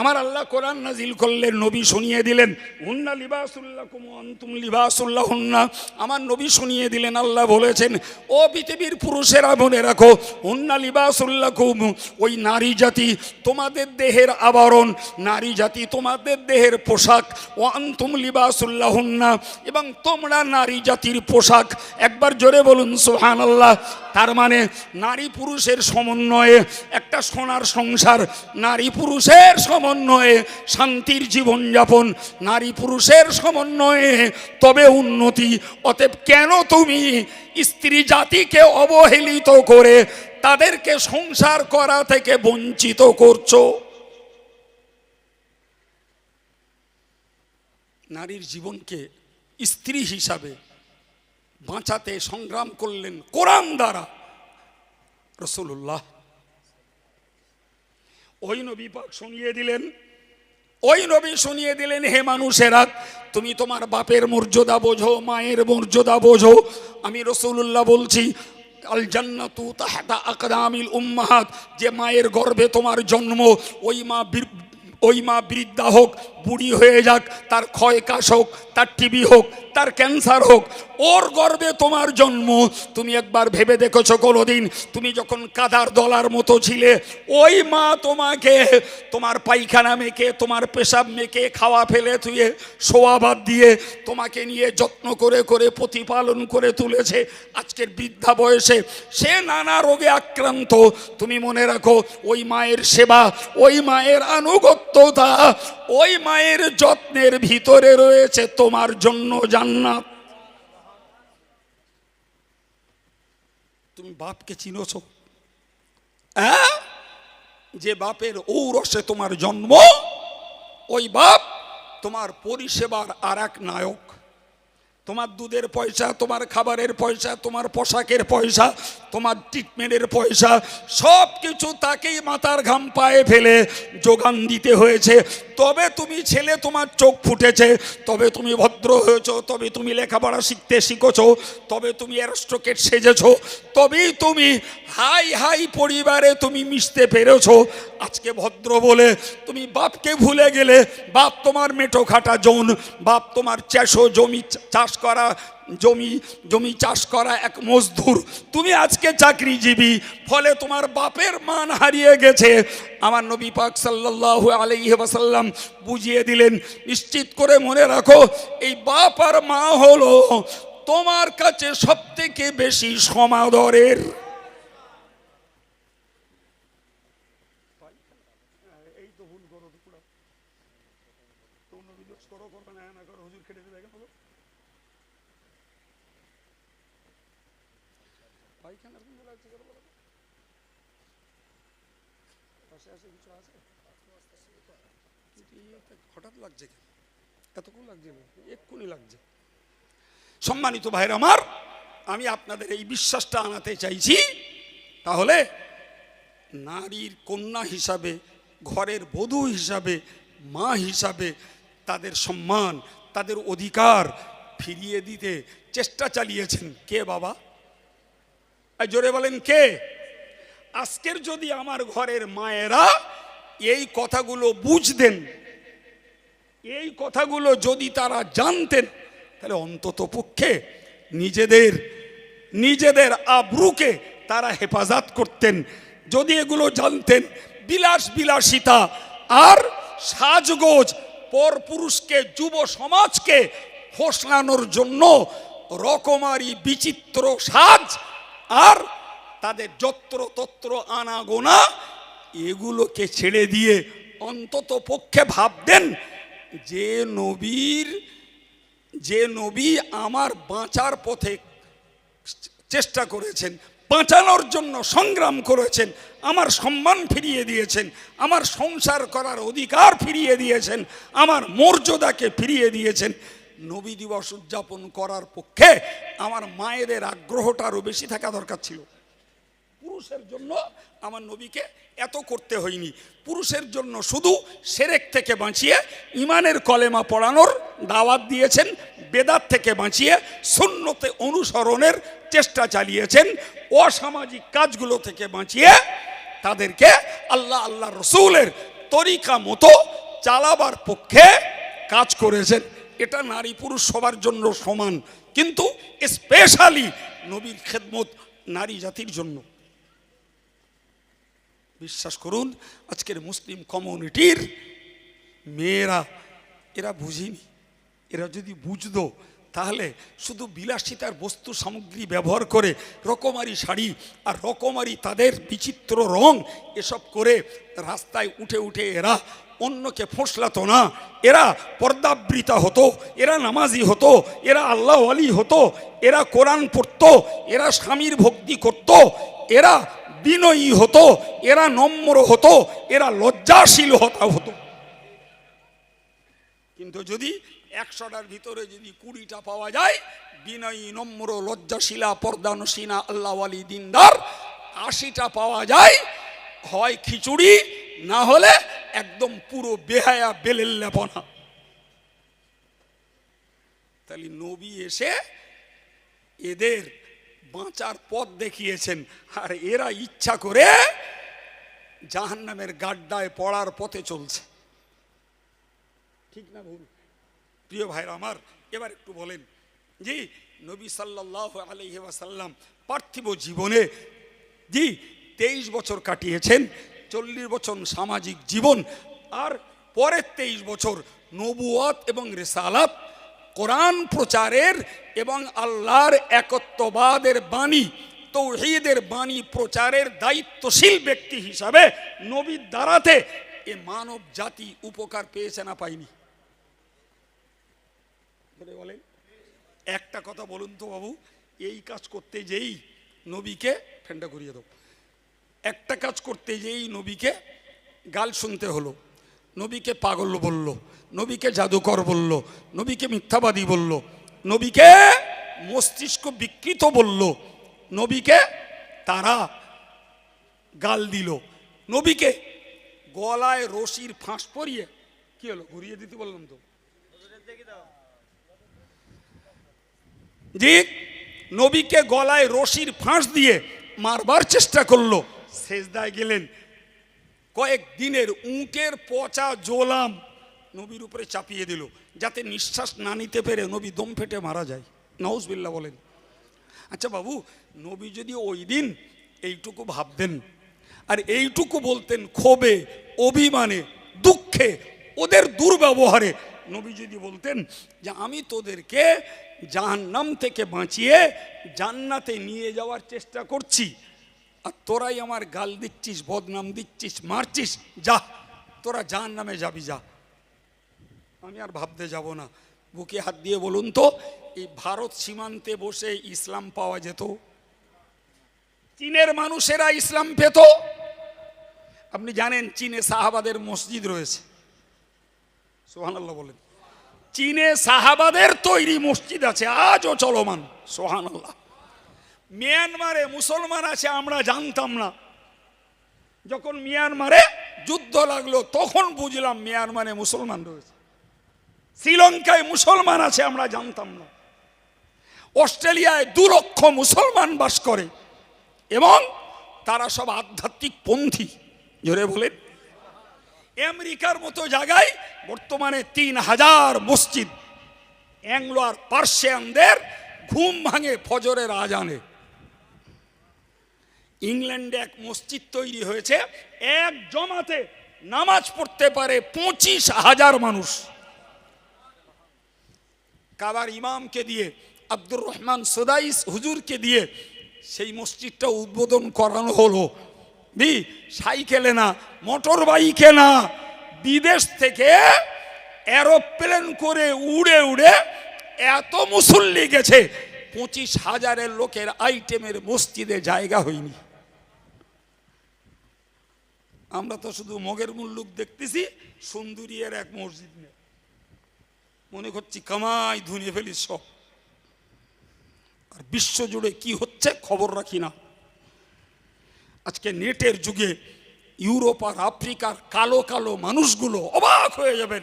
Speaker 1: আমার আল্লাহ কোরআন নাজিল করলেন, নবী শুনিয়ে দিলেন হুন্না লিবাসুল্লাকুম ওয়া আনতুম লিবাসুল্লাহুন্না। আমার নবী শুনিয়ে দিলেন, আল্লাহ বলেছেন, ও পৃথিবীর পুরুষেরা মনে রাখো, হুন্না লিবাসুল্লাকুম, ওই নারী জাতি তোমাদের দেহের আবরণ, নারী জাতি তোমাদের দেহের পোশাক, ওয়া আনতুম লিবাসুল্লাহুন্না, এবং তোমরা নারী জাতির পোশাক। একবার জোরে বলুন সুবহানাল্লাহ। তার মানে নারী পুরুষের সমন্বয়ে একটা সোনার সংসার, নারী পুরুষের সমন্বয়ে শান্তির জীবনযাপন, নারী পুরুষের সমন্বয়ে তবে উন্নতি। অতএব কেন তুমি স্ত্রী জাতিকে অবহেলিত করে তাদেরকে সংসার করা থেকে বঞ্চিত করছো? নারীর জীবনকে স্ত্রী হিসাবে বাঁচাতে সংগ্রাম করলেন কোরআন দ্বারা রাসূলুল্লাহ। ওই নবী পাক শুনিয়ে দিলেন, ওই নবী শুনিয়ে দিলেন, হে মানুষেরা, তুমি তোমার বাপের মর্যাদা বোঝো, মায়ের মর্যাদা বোঝো। আমি রাসূলুল্লাহ বলছি, আল জান্নাতু তাহতা আকদামিল উম্মাহাত, যে মায়ের গর্ভে তোমার জন্ম, ওই মা বৃদ্ধা হোক, বুড়ি হয়ে যাক, তার ক্ষয় কাশ হোক, তার টিবি হোক, তার ক্যান্সার হোক, ওর গর্ভে তোমার জন্ম। তুমি একবার ভেবে দেখেছো কোনোদিন, তুমি যখন কাদার দলার মতো ছিলে, ওই মা তোমাকে তোমার পায়খানা মেখে, তোমার পেশাব মেখে, খাওয়া ফেলে ধুয়ে, শোয়া বাদ দিয়ে তোমাকে নিয়ে যত্ন করে করে প্রতিপালন করে তুলেছে। আজকের বৃদ্ধা বয়সে সে নানা রোগে আক্রান্ত। তুমি মনে রাখো, ওই মায়ের সেবা, ওই মায়ের আনুগত্যতা, ওই মায়ের যত্নের ভিতরে রয়েছে তোমার জন্য জান্নাত। তুমি বাপকে চিনোছো? যে বাপের ঔরসে তোমার জন্ম, ওই বাপ তোমার পরিষেবার আর এক নায়ক। তোমার দুধের পয়সা, তোমার খাবারের পয়সা, তোমার পোশাকের পয়সা, তোমার ট্রিটমেন্টের পয়সা, সব কিছু তাকেই মাথার ঘাম পায়ে ফেলে যোগান দিতে হয়েছে। তবে তুমি ছেলে, তোমার চোখ ফুটেছে, তবে তুমি ভদ্র হয়েছো, তবে তুমি লেখাপড়া শিখেছো, তবে তুমি অ্যারিস্টোক্রেট সেজেছো, তবেই তুমি হাই হাই পরিবারে তুমি মিশতে পেরেছো। আজকে ভদ্র বলে তুমি বাপকে ভুলে গেলে। বাপ তোমার মেটো খাটা জন, বাপ তোমার জমি চাষ করা এক মজদুর, তুমি আজকে চাকরিজীবী, ফলে তোমার বাপের মান হারিয়ে গেছে। আমার নবী পাক সাল্লাল্লাহু আলাইহি ওয়াসাল্লাম বুঝিয়ে দিলেন, নিশ্চিত করে মনে রাখো, এই বাপ আর মা হলো তোমার কাছে সবথেকে বেশি সমাদরের। হঠাৎ লাগছে, এতক্ষণ লাগছে না, এক্ষুনি লাগছে। সম্মানিত ভাইরা আমার, আমি আপনাদের এই বিশ্বাসটা আনাতে চাইছি। তাহলে নারীর কন্যা হিসাবে, ঘরের বধূ হিসাবে, মা হিসাবে তাদের সম্মান, তাদের অধিকার ফিরিয়ে দিতে চেষ্টা চালিয়েছেন কে বাবা? জোরে বলেন কে? আজকের যদি আমার ঘরের মায়েরা এই কথাগুলো বুঝতেন, এই কথাগুলো যদি তারা জানতেন, তাহলে অন্তত পক্ষে নিজেদের আবরুকে তারা হেফাজত করতেন। যদি এগুলো জানতেন, বিলাসিতা আর সাজগোজ পরপুরুষকে, যুব সমাজকে ফসলানোর জন্য রকমারি বিচিত্র সাজ আর তাদের যত্রতত্র আনাগোনা, এগুলোকে ছেড়ে দিয়ে অন্তত পক্ষে ভাবতেন যে নবী আমার বাঁচার পথে চেষ্টা করেছেন, বাঁচানোর জন্য সংগ্রাম করেছেন, আমার সম্মান ফিরিয়ে দিয়েছেন, আমার সংসার করার অধিকার ফিরিয়ে দিয়েছেন, আমার মর্যাদাকে ফিরিয়ে দিয়েছেন। নবী দিবস উদযাপন করার পক্ষে আমার মায়েদের আগ্রহটা আরও বেশি থাকা দরকার ছিল। পুরুষের জন্য আমার নবীকে এত করতে হয়নি। পুরুষের জন্য শুধু শিরক থেকে বাঁচিয়ে ইমানের কলেমা পড়ানোর দাওয়াত দিয়েছেন, বেদাত থেকে বাঁচিয়ে সুন্নতে অনুসরণের চেষ্টা চালিয়েছেন, অসামাজিক কাজগুলো থেকে বাঁচিয়ে তাদেরকে আল্লাহ রসুলের তরিকা মতো চালাবার পক্ষে কাজ করেছেন। এটা নারী পুরুষ সবার জন্য সমান, কিন্তু স্পেশালি নবীর খেদমত নারী জাতির জন্য। বিশ্বাস করুন, আজকের মুসলিম কমিউনিটির মেয়েরা এরা বুঝেনি। এরা যদি বুঝতো, তাহলে শুধু বিলাসিতার বস্তু সামগ্রী ব্যবহার করে রকমারি শাড়ি আর রকমারি তাদের বিচিত্র রং এসব করে রাস্তায় উঠে এরা অন্যকে ফসলাতো না। এরা পর্দাবৃতা হতো, এরা নামাজি হতো, এরা আল্লাহ ওয়ালি হতো, এরা কোরআন পড়তো, এরা স্বামীর ভক্তি করত, এরা বিনয়ী হতো, এরা নম্র হতো, এরা লজ্জাশীল হতো। কিন্তু যদি 100টার ভিতরে যদি 20টা পাওয়া যায় বিনয়ী, নম্র, লজ্জাশীলা, পর্দানসীনা, আল্লাহওয়ালি, দিনদার, 80টা পাওয়া যায় হয় খিচুড়ি, না হলে একদম পুরো বেহায়া বেলেল্লাপনা। তাহলে নবী এসে এদের বাঁচার পথ দেখিয়েছেন, আর এরা ইচ্ছা করে জাহান্নামের গাড্ডায় পড়ার পথে চলছে। ঠিক না ভুল? প্রিয় ভাইরা আমার, এবার একটু বলেন, জি নবী সাল্লাল্লাহু আলাইহি ওয়াসাল্লাম পার্থিব জীবনে 23 বছর কাটিয়েছেন, 40 বছর সামাজিক জীবন, আর পরের 23 বছর নবুয়ত এবং রিসালাত, কোরআন প্রচারের এবং আল্লাহর একত্ববাদের বাণী, তৌহিদের বাণী প্রচারের দায়িত্বশীল ব্যক্তি হিসাবে নবীর দ্বারাতে এ মানব জাতি উপকার পেয়েছে না পায়নি? বলেন একটা কথা বলুন তো বাবু, এই কাজ করতে যেই নবীকে ফেন্ডা করিয়ে দাও, একটা কাজ করতে যেই নবীকে গাল শুনতে হলো, নবীকে পাগল বলল, নবীকে জাদুকর বলল, নবীকে মিথ্যাবাদী বলল, নবীকে মস্তিষ্ক বিকৃত বলল, নবীকে তারা গাল দিল, নবীকে গলায় রশির ফাঁস পরিয়ে, কি হলো ঘুরিয়ে দিতে বললাম তো, জি, নবীকে গলায় রশির ফাঁস দিয়ে মারবার চেষ্টা করলো, সেজদায় গেলেন, কয়েক দিনের উটের পচা জোলাম নবীর উপরে চাপিয়ে দিল, যাতে নিঃশ্বাস না নিতে পেরে নবী দম ফেটে মারা যায়। নাউজুবিল্লাহ বলেন। আচ্ছা বাবু, নবী যদি ওই দিন এইটুকু ভাবতেন আর এইটুকু বলতেন ক্ষোভে, অভিমানে, দুঃখে, ওদের দুর্ব্যবহারে, নবী যদি বলতেন যে আমি তোদেরকে জাহান্নাম থেকে বাঁচিয়ে জান্নাতে নিয়ে যাওয়ার চেষ্টা করছি, আর তোরাই আমার গাল দিচ্ছিস, বদনাম দিচ্ছিস, মারছিস, যা তোরা জাহান্নামে যাবি, যা, আমি আর ভাবতে যাব না। বুকে হাত দিয়ে বলুন তো, এই ভারত সীমান্তে বসে ইসলাম পাওয়া যেত? চীনের মানুষেরা ইসলাম পেত? আপনি জানেন চীনে সাহাবাদের মসজিদ রয়েছে, সুবহানাল্লাহ বলেন। চীনে সাহাবাদের তৈরি মসজিদ আছে, আজও চলমান, সুবহানাল্লাহ। মিয়ানমারে মুসলমান আছে, আমরা জানতাম না, যখন মিয়ানমারে যুদ্ধ লাগলো তখন বুঝলাম মিয়ানমারে মুসলমান রয়েছে। শ্রীলঙ্কায় মুসলমান আছে, আমরা জানতাম না। অস্ট্রেলিয়ায় 2 লক্ষ মুসলমান বাস করে এবং তারা সব আধ্যাত্মিক পন্থী, জোরে বলেন। আমেরিকার মতো জায়গায় বর্তমানে 3000 মসজিদ। অ্যাংলো আর পার্সিয়ানদের ঘুম ভাঙে ফজরের আজানে। ইংল্যান্ডে এক মসজিদ তৈরি হয়েছে, এক জমাতে নামাজ পড়তে পারে 25,000 মানুষ। কাবার ইমামকে দিয়ে, আব্দুর রহমান সুদাইস হুজুরকে দিয়ে সেই মসজিদটা উদ্বোধন করানো হলো। সাইকেলে না, মোটর বাইকে না, বিদেশ থেকে এরোপ্লেন করে উড়ে উড়ে এত মুসল্লি গেছে, 25,000 লোকের আইটেমের মসজিদে জায়গা হয়নি। আমরা তো শুধু মগের মুল্লুক দেখতেছি, সুন্দরীর এক মসজিদ নেই, মনে করছি কামাই ধুনিয়ে ফেলি সব, আর বিশ্ব জুড়ে কি হচ্ছে খবর রাখি না। আজকে নেটের যুগে ইউরোপ আর আফ্রিকার কালো কালো মানুষগুলো অবাক হয়ে যাবেন,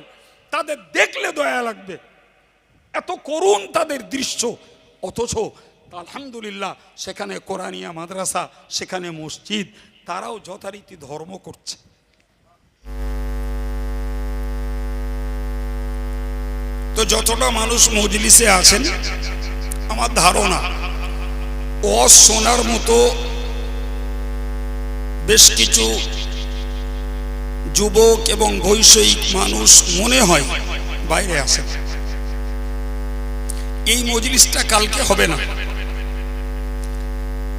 Speaker 1: তাদের দেখলে দয়া লাগবে, এত করুণ তাদের দৃশ্য, অথচ আলহামদুলিল্লাহ সেখানে কোরআনিয়া মাদ্রাসা, সেখানে মসজিদ, তারাও যথারীতি ধর্ম করছে। তো যতটা মানুষ মজলিসে আছেন, আমার ধারণা ওয়াজ শোনার মতো বেশ কিছু যুবক এবং বৈষয়িক মানুষ মনে হয় বাইরে আছে। এই মজলিসটা কালকে হবে না,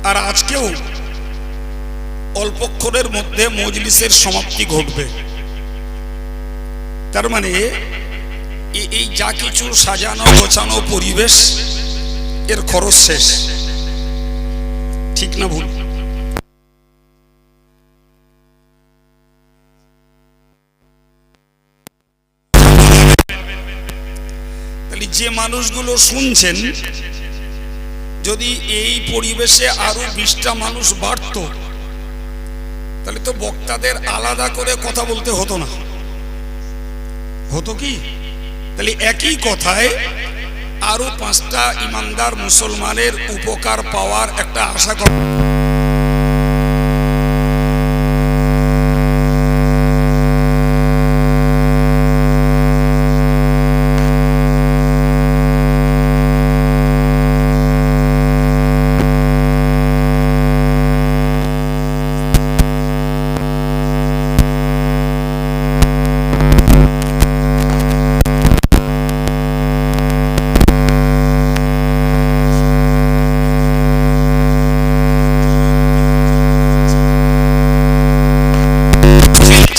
Speaker 1: আর আজকেও অল্পক্ষণের মধ্যে মজলিসের সমাপ্তি ঘটবে। তার মানে এই যা কিছু সাজানো গোছানো পরিবেশ, এর খরচ শেষ, ঠিক না ভুল? তাহলে যে মানুষগুলো শুনছেন, যদি এই পরিবেশে আরো 20টা মানুষ বাড়তো, তাহলে তো বক্তাদের আলাদা করে কথা বলতে হতো না, হতো কি? তাহলে একই কথায় আরো 5টা ইমানদার মুসলমানের উপকার পাওয়ার একটা আশা করা।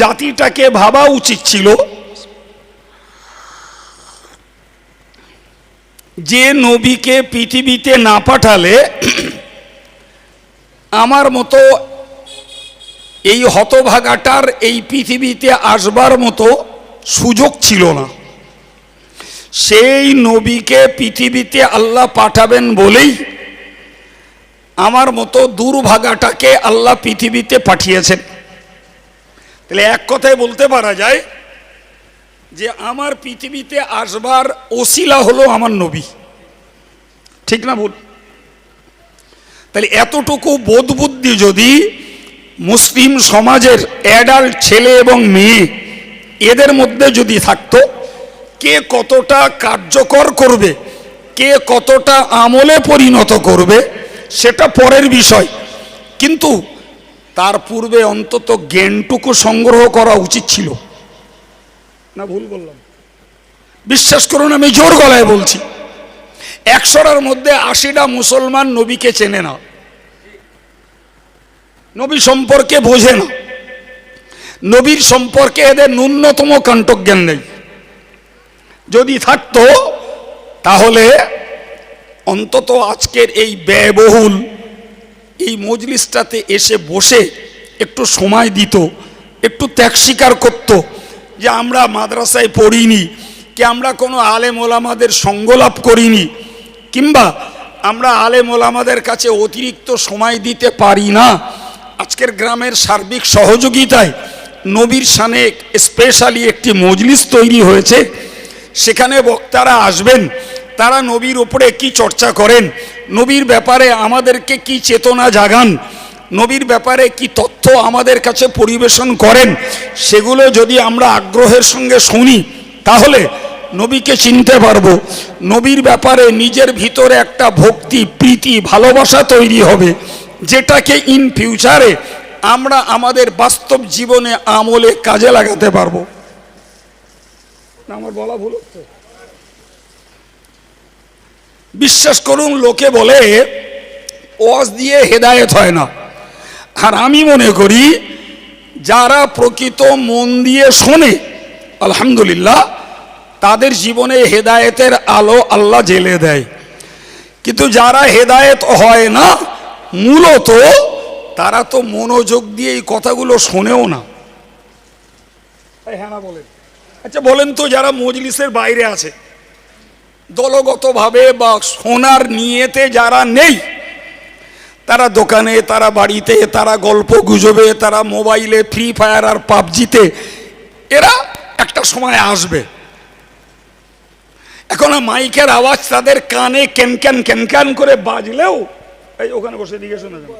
Speaker 1: জাতিটাকে ভাবা উচিত ছিল যে নবীকে পৃথিবীতে না পাঠালে আমার মতো এই হতভাগাটার এই পৃথিবীতে আসবার মতো সুযোগ ছিল না। সেই নবীকে পৃথিবীতে আল্লাহ পাঠাবেন বলেই আমার মতো দুর্ভাগাটাকে আল্লাহ পৃথিবীতে পাঠিয়েছেন। তাহলে এক কথায় বলতে পারা যায় যে আমার পৃথিবীতে আসবার ওসিলা হলো আমার নবী, ঠিক না ভুল? তাহলে এতটুকু বোধ বুদ্ধি যদি মুসলিম সমাজের অ্যাডাল্ট ছেলে এবং মেয়ে এদের মধ্যে যদি থাকতো, কে কতটা কার্যকর করবে, কে কতটা আমলে পরিণত করবে সেটা পরের বিষয়, কিন্তু তার পূর্বে অন্তত জ্ঞানটুকু সংগ্রহ করা উচিত ছিল না? ভুল বললাম? বিশ্বাস করুন, আমি জোর গলায় বলছি, 100টার মধ্যে 80টা মুসলমান নবীকে চেনে না, নবী সম্পর্কে বোঝে না, নবীর সম্পর্কে এদের ন্যূনতম কণ্ঠজ্ঞান নেই। যদি থাকতো তাহলে অন্তত আজকের এই ব্যয়বহুল এই মজলিসটাতে এসে বসে একটু সময় দিত, একটু ত্যাগ স্বীকার করত যে আমরা মাদ্রাসায় পড়িনি, কি আমরা কোনো আলেম ওলামাদের সঙ্গ লাভ করিনি, কিংবা আমরা আলেম ওলামাদের কাছে অতিরিক্ত সময় দিতে পারি না। আজকের গ্রামের সার্বিক সহযোগিতায় নবীর শানে স্পেশালি একটি মজলিস তৈরি হয়েছে, সেখানে বক্তারা আসবেন, তারা নবীর উপরে কি চর্চা করেন, নবীর ব্যাপারে আমাদেরকে কি চেতনা জাগান, নবীর ব্যাপারে কি তথ্য আমাদের কাছে পরিবেশন করেন, সেগুলো যদি আমরা আগ্রহের সঙ্গে শুনি তাহলে নবীকে চিনতে পারবো। নবীর ব্যাপারে নিজের ভিতরে একটা ভক্তি, প্রীতি, ভালোবাসা তৈরি হবে, যেটাকে ইন ফিউচারে আমরা আমাদের বাস্তব জীবনে আমলে কাজে লাগাতে পারবো। আমার বলা ভুল হচ্ছে? বিশ্বাস করুন, লোকে বলে ওয়াজ দিয়ে হেদায়েত হয় না, আর আমি মনে করি যারা প্রকৃত মন দিয়ে শোনে আলহামদুলিল্লাহ তাদের জীবনে হেদায়েতের আলো আল্লাহ জ্বেলে দেয়। কিন্তু যারা হেদায়েত হয় না, মূলত তারা তো মনোযোগ দিয়ে এই কথাগুলো শোনেও না। হ্যাঁ না বলেন? আচ্ছা বলেন তো, যারা মজলিসের বাইরে আছে, দলগতভাবে বা শোনার নিয়েতে যারা নেই, তারা দোকানে, তারা বাড়িতে, তারা গল্প গুজবে, তারা মোবাইলে ফ্রি ফায়ার আর পাবজিতে, এরা একটা সময় আসবে। এখন মাইকের আওয়াজ তাদের কানে ক্যান ক্যান ক্যান করে বাজলেও, এই ওখানে বসে দিকে শোনা যাবে,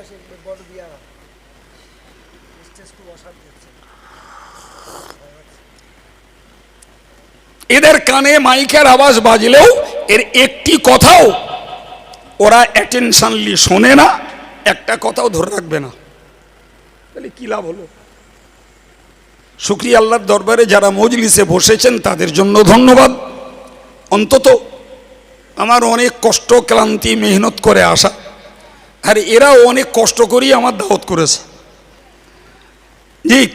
Speaker 1: এদের কানে মাইকের আওয়াজ বাজলেও এর একটি কথাও ওরা অ্যাটেনশনলি শোনে না, একটা কথাও ধরে রাখবে না। তাহলে কি লাভ হলো? শুকরিয়া আল্লাহর দরবারে যারা মজলিসে বসেছেন তাদের জন্য ধন্যবাদ। অন্তত আমার অনেক কষ্ট, ক্লান্তি, মেহনত করে আসা, আর এরাও অনেক কষ্ট করেই আমার দাওয়াত করেছে। ঠিক,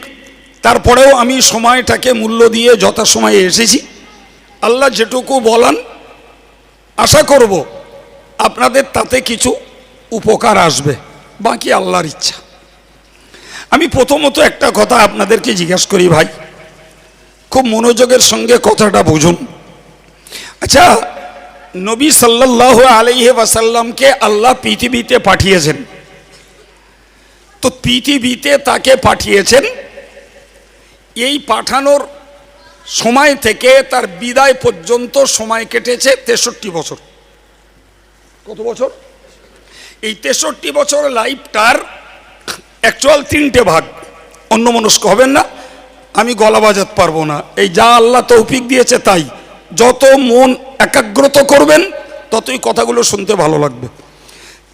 Speaker 1: তারপরেও আমি সময়টাকে মূল্য দিয়ে যথাসময়ে এসেছি। আল্লাহ যেটুকু বলান আশা করব আপনাদের তাতে কিছু উপকার আসবে, বাকি আল্লাহর ইচ্ছা। আমি প্রথমত একটা কথা আপনাদেরকে জিজ্ঞাসা করি ভাই, খুব মনোযোগের সঙ্গে কথাটা বুঝুন। আচ্ছা, নবী সাল্লাল্লাহু আলাইহি ওয়াসাল্লামকে আল্লাহ পৃথিবীতে পাঠিয়েছেন, তো পৃথিবীতে তাকে পাঠিয়েছেন, এই পাঠানোর সময় থেকে তার বিদায় পর্যন্ত সময় কেটেছে 63 বছর। কত বছর? এই 63 বছর লাইফটার অ্যাকচুয়াল 3টে ভাগ। অন্যমনস্ক হবেন না, আমি গলা বাজাতে পারবো না, এই যা আল্লাহ তৌফিক দিয়েছে তাই। যত মন একাগ্রত করবেন ততই কথাগুলো শুনতে ভালো লাগবে।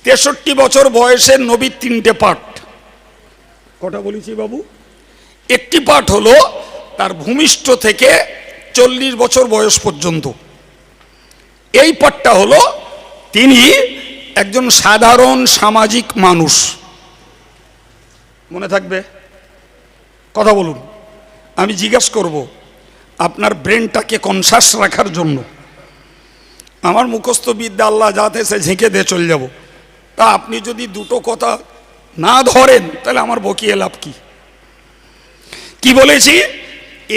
Speaker 1: 63 বছর বয়সের নবীর 3টে পাঠ। কটা বলেছি বাবু? একটি পাঠ হলো তার ভূমিষ্ঠ থেকে 40 বছর বয়স পর্যন্ত। এই পাঠটা হলো তিনি একজন সাধারণ সামাজিক মানুষ। মনে থাকবে? কথা বলুন, আমি জিজ্ঞাসা করব আপনার ব্রেনটাকে কনসাস রাখার জন্য। আমার মুখস্থ বিদ্যা আল্লাহ যাতে সে ঝেঁকে দিয়ে চলে যাব, তা আপনি যদি দুটো কথা না ধরেন তাহলে আমার বকিয়ে লাভ কি? কি বলেছি?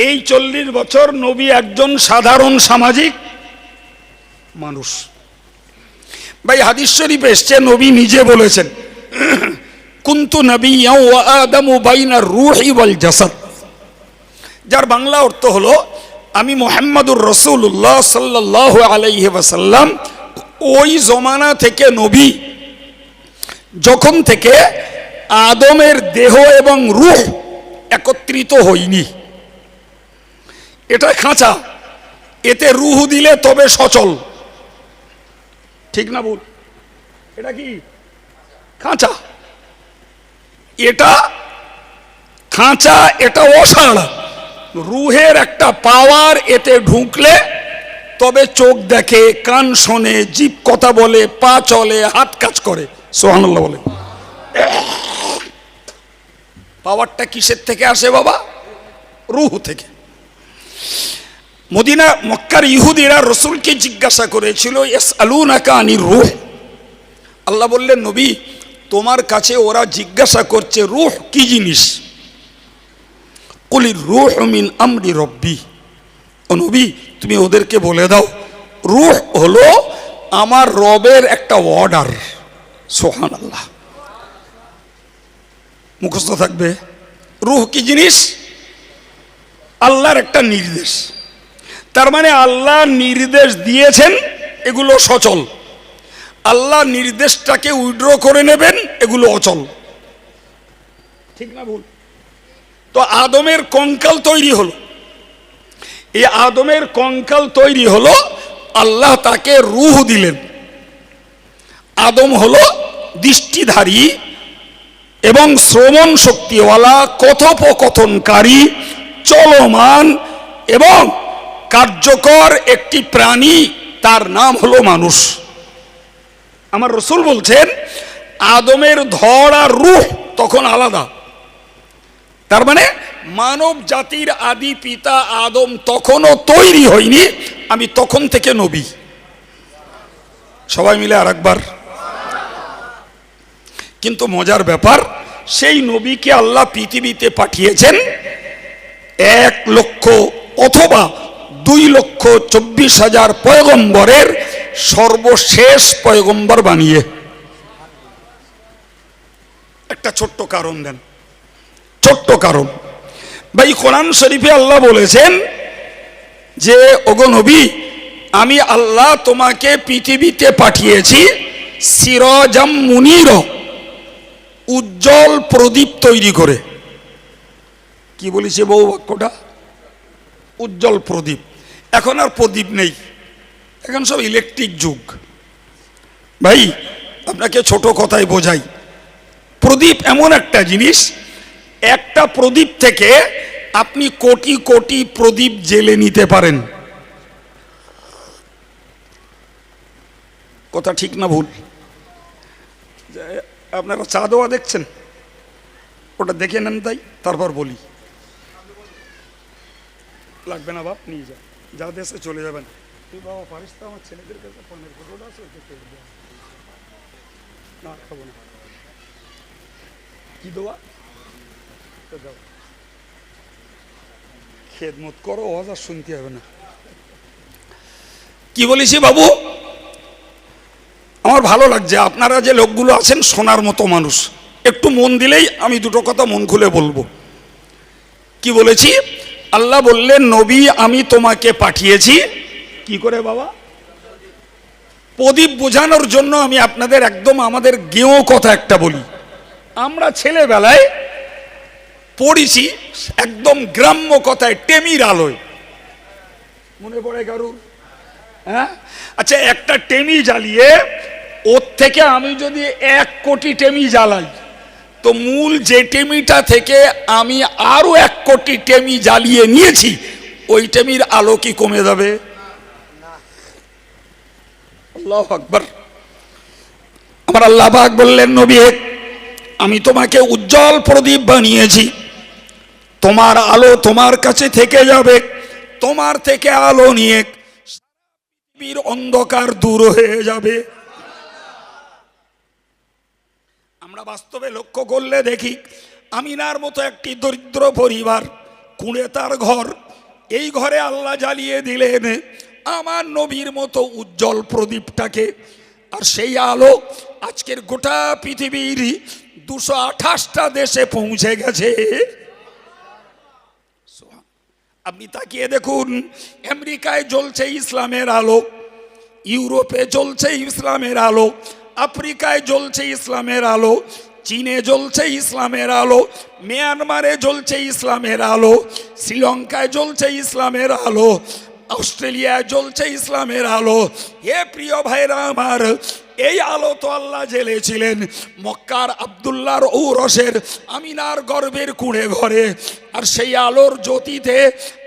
Speaker 1: এই 40 বছর নবী একজন সাধারণ সামাজিক মানুষ। ভাই হাদিস শরীফে এসছে, নবী নিজে বলেছেন, কুনতু নাবিয়্যান ওয়া আদামু বাইনা রূহি ওয়াল জাসাদ। যার বাংলা অর্থ হলো, আমি মুহাম্মদুর রাসূলুল্লাহ সাল্লাল্লাহু আলাইহি ওয়াসাল্লাম ওই জমানা থেকে নবী যখন থেকে আদমের দেহ এবং রূহ একত্রিত হয়নি। এটা খাঁচা, এতে রূহ দিলে তবে সচল, ঠিক না ভুল? এটা কি খাঁচা? এটা খাঁচা, এটা অসাড়। রূহের একটা পাওয়ার এতে ঢুকলে তবে চোখ দেখে, কান শোনে, জিভ কথা বলে, পা চলে, হাত কাজ করে। সুবহানাল্লাহ বলে। পাওয়ারটা কিসের থেকে আসে বাবা? রূহ থেকে। মদিনা মক্কার ইহুদিরা রসুলকে জিজ্ঞাসা করেছিল, ইয়াসআলুনাকা আনির রূহ। আল্লাহ বললেন, নবী তোমার কাছে ওরা জিজ্ঞাসা করছে রূহ কি জিনিস। কুলির রূহ মিন আমরি রব্বি। ও নবী তুমি ওদেরকে বলে দাও, রূহ হলো আমার রবের একটা অর্ডার। সুবহানাল্লাহ, মুখস্থ থাকবে। রূহ কি জিনিস? আল্লাহর একটা নির্দেশ। তার মানে আল্লাহ নির্দেশ দিয়েছেন, এগুলো সচল। আল্লাহ নির্দেশটাকে উইথড্র করে নেবেন, এগুলো অচল, ঠিক না ভুল? তো আদমের কঙ্কাল তৈরি হলো, এই আদমের কঙ্কাল তৈরি হলো, আল্লাহ তাকে রূহ দিলেন। আদম হলো দৃষ্টিধারী এবং শ্রবণ শক্তিওয়ালা, কথোপকথনকারী, চলমান এবং কার্যকর একটি প্রাণী, তার নাম হলো মানুষ। আমার রসুল বলছেন, আদমের ধর আর রূহ তখন আলাদা। তার মানে মানব জাতির আদি পিতা আদম তখনও তৈরি হয়নি, আমি তখন থেকে নবী। সবাই মিলে আরেকবার। কিন্তু মজার ব্যাপার, সেই নবীকে আল্লাহ পৃথিবীতে পাঠিয়েছেন 1 লক্ষ অথবা 2,24,000 পয়গম্বরের সর্বশেষ পয়গম্বর বানিয়ে। একটা ছোট্ট কারণ দেন, ছোট্ট কারণ। ভাই কোরআন শরীফে আল্লাহ বলেছেন যে, ওগো নবী আমি আল্লাহ তোমাকে পৃথিবীতে পাঠিয়েছি সিরাজাম মুনির, উজ্জ্বল প্রদীপ তৈরি করে। কি বলেছে বউ বাক্যটা? উজ্জ্বল প্রদীপ। এখন আর প্রদীপ নেই, এখন সব ইলেকট্রিক যুগ। ভাই আপনাকে ছোট কথায় বোঝাই, প্রদীপ এমন একটা জিনিস, একটা প্রদীপ থেকে আপনি কোটি কোটি প্রদীপ জ্বেলে নিতে পারেন। কথা ঠিক না ভুল? আপনারা চা দেওয়া দেখছেন, ওটা দেখে নেন, তাই তারপর বলি। লাগবে না বাপ, নিয়ে যা, যা দেশে চলে যাবেন। তুই বাবা পারিস তো আমার ছেলেদের কাছে পানের ফটোটা আছে, না খাবো না। কি দেওয়া? খেদমত করো, অজার শুনতে হবে না। কি বলেছি বাবু? আমার ভালো লাগছে, আপনারা যে লোকগুলো আছেন সোনার মতো মানুষ, একটু মন দিলেই আমি দুটো কথা মন খুলে বলবো। কি বলেছি? আল্লাহ বললেন, নবী আমি তোমাকে পাঠিয়েছি কি করে বাবা? প্রদীপ বোঝানোর জন্য। আমি আপনাদের একদম আমাদের গেঁয়ো কথা একটা বলি। আমরা ছেলেবেলায় পড়েছি একদম গ্রাম্য কথায়, টেমির আলোয়। মনে পড়ে কারুর? হ্যাঁ, আচ্ছা, একটা টেমি জ্বালিয়ে ওর থেকে আমি যদি 1 কোটি টেমি জ্বালাই, তো মূল যে টেমিটা থেকে আমি আরো 1 কোটি টেমি জ্বালিয়ে নিয়েছি, ওই টেমির আলো কি কমে যাবে? আল্লাহু আকবার। আমার আল্লাহ পাক বললেন, নবী আমি তোমাকে উজ্জ্বল প্রদীপ বানিয়েছি, তোমার আলো তোমার কাছে থেকে যাবে, তোমার থেকে আলো নিয়ে পৃথিবীর অন্ধকার দূর হয়ে যাবে। আমরা বাস্তবে লক্ষ্য করলে দেখি, আমিনার মতো একটি দরিদ্র পরিবার, কুঁড়ে তার ঘর, এই ঘরে আল্লাহ জ্বালিয়ে দিলেন আমার নবীর মতো উজ্জ্বল প্রদীপটাকে। আর সেই আলো আজকের গোটা পৃথিবীর 228টা দেশে পৌঁছে গেছে। আপনি তাকিয়ে দেখুন, আমেরিকায় জ্বলছে ইসলামের আলো, ইউরোপে জ্বলছে ইসলামের আলো, আফ্রিকায় জ্বলছে ইসলামের আলো, চীনে জ্বলছে ইসলামের আলো, মিয়ানমারে জ্বলছে ইসলামের আলো, শ্রীলঙ্কায় জ্বলছে ইসলামের আলো, অস্ট্রেলিয়ায় জ্বলছে ইসলামের আলো। হে প্রিয় ভাইরা আমার, এই আলো তো আল্লাহ জ্বেলেছিলেন মক্কার আব্দুল্লাহর ঔরসের আমিনার গর্ভের কুঁড়ে ঘরে। আর সেই আলোর জ্যোতিতে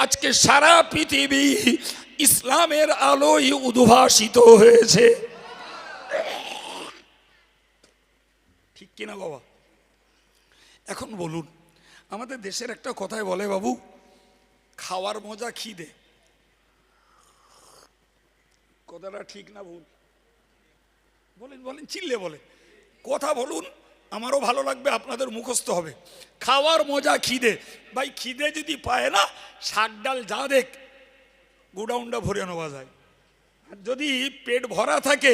Speaker 1: আজকে সারা পৃথিবী ইসলামের আলোয় উদ্ভাসিত হয়েছে। ঠিক কিনা বাবা? এখন বলুন, আমাদের দেশের একটা কথাই বলে বাবু, খাওয়ার মজা খিদে। কথাটা ঠিক না ভুল? বলেন বলেন, চিল্লে বলেন, কথা বলুন, আমারও ভালো লাগবে, আপনাদের মুখস্থ হবে। খাওয়ার মজা খিদে। ভাই খিদে যদি পায় না, শাক ডাল যা দেখ গোডাউনটা ভরে নেওয়া যায়। আর যদি পেট ভরা থাকে,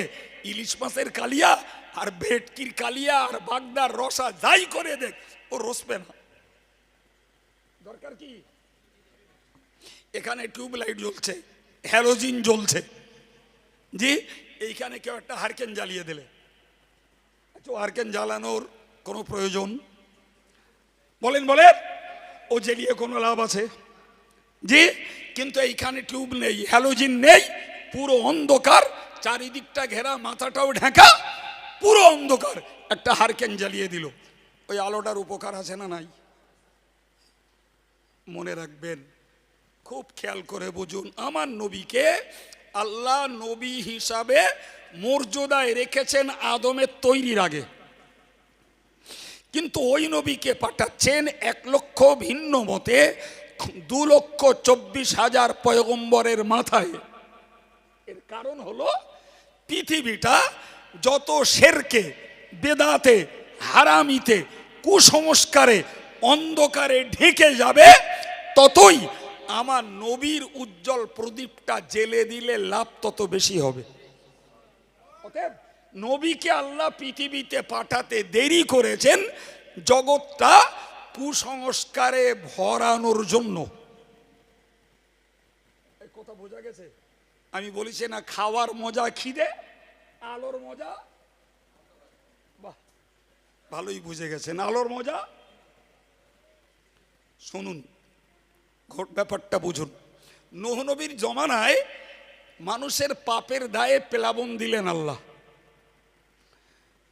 Speaker 1: ইলিশ মাছের কালিয়া আর ভেটকির কালিয়া আর বাগদার রসা যাই করে দেখ, ও রসবে না। দরকার কি? এখানে টিউবলাইট জ্বলছে, হ্যালোজিন জ্বলছে, জি এইখানে কেউ একটা হারকেন জ্বালিয়ে দিলে, আচ্ছা হারকেন জ্বালানোর কোনো প্রয়োজন? বলেন বলেন, ও জ্বালিয়ে কোনো লাভ আছে? জি, কিন্তু এইখানে টিউব নেই, হ্যালোজিন নেই, পুরো অন্ধকার, চারিদিকটা ঘেরা, মাথাটাও ঢাকা, পুরো অন্ধকার। একটা হারকেন জ্বালিয়ে দিল, ওই আলোটার উপকার আছে না নাই? মনে রাখবেন, খুব খেয়াল করে বুঝুন, আমার নবীকে আল্লাহ নবী হিসাবে মর্যাদায় রেখেছেন আদমের তৈরির আগে, কিন্তু ওই নবীকে পাঠাচ্ছেন 1 লক্ষ ভিন্ন মতে 2,24,000 পয়গম্বরের মাথায়। এর কারণ হলো পৃথিবীটা যত শেরকে, বেদাতে, হারামিতে, কুসংস্কারে, অন্ধকারে ঢেকে যাবে, ততই আমার নবীর উজ্জ্বল প্রদীপটা জেলে দিলে লাভ তত বেশি হবে। অতএব নবীকে আল্লাহ পৃথিবীতে পাঠাতে দেরি করেছেন জগৎটা কুসংস্কারে ভরানোর জন্য। এই কথা বোঝা গেছে? আমি বলেছি না, খাওয়ার মজা খিদে, আলোর মজা। বাহ, ভালোই বুঝে গেছেন, আলোর মজা। শুনুন, ব্যাপারটা বুঝুন। নূহ নবীর জমানায় মানুষের পাপের দায়ে প্লাবন দিলেন আল্লাহ।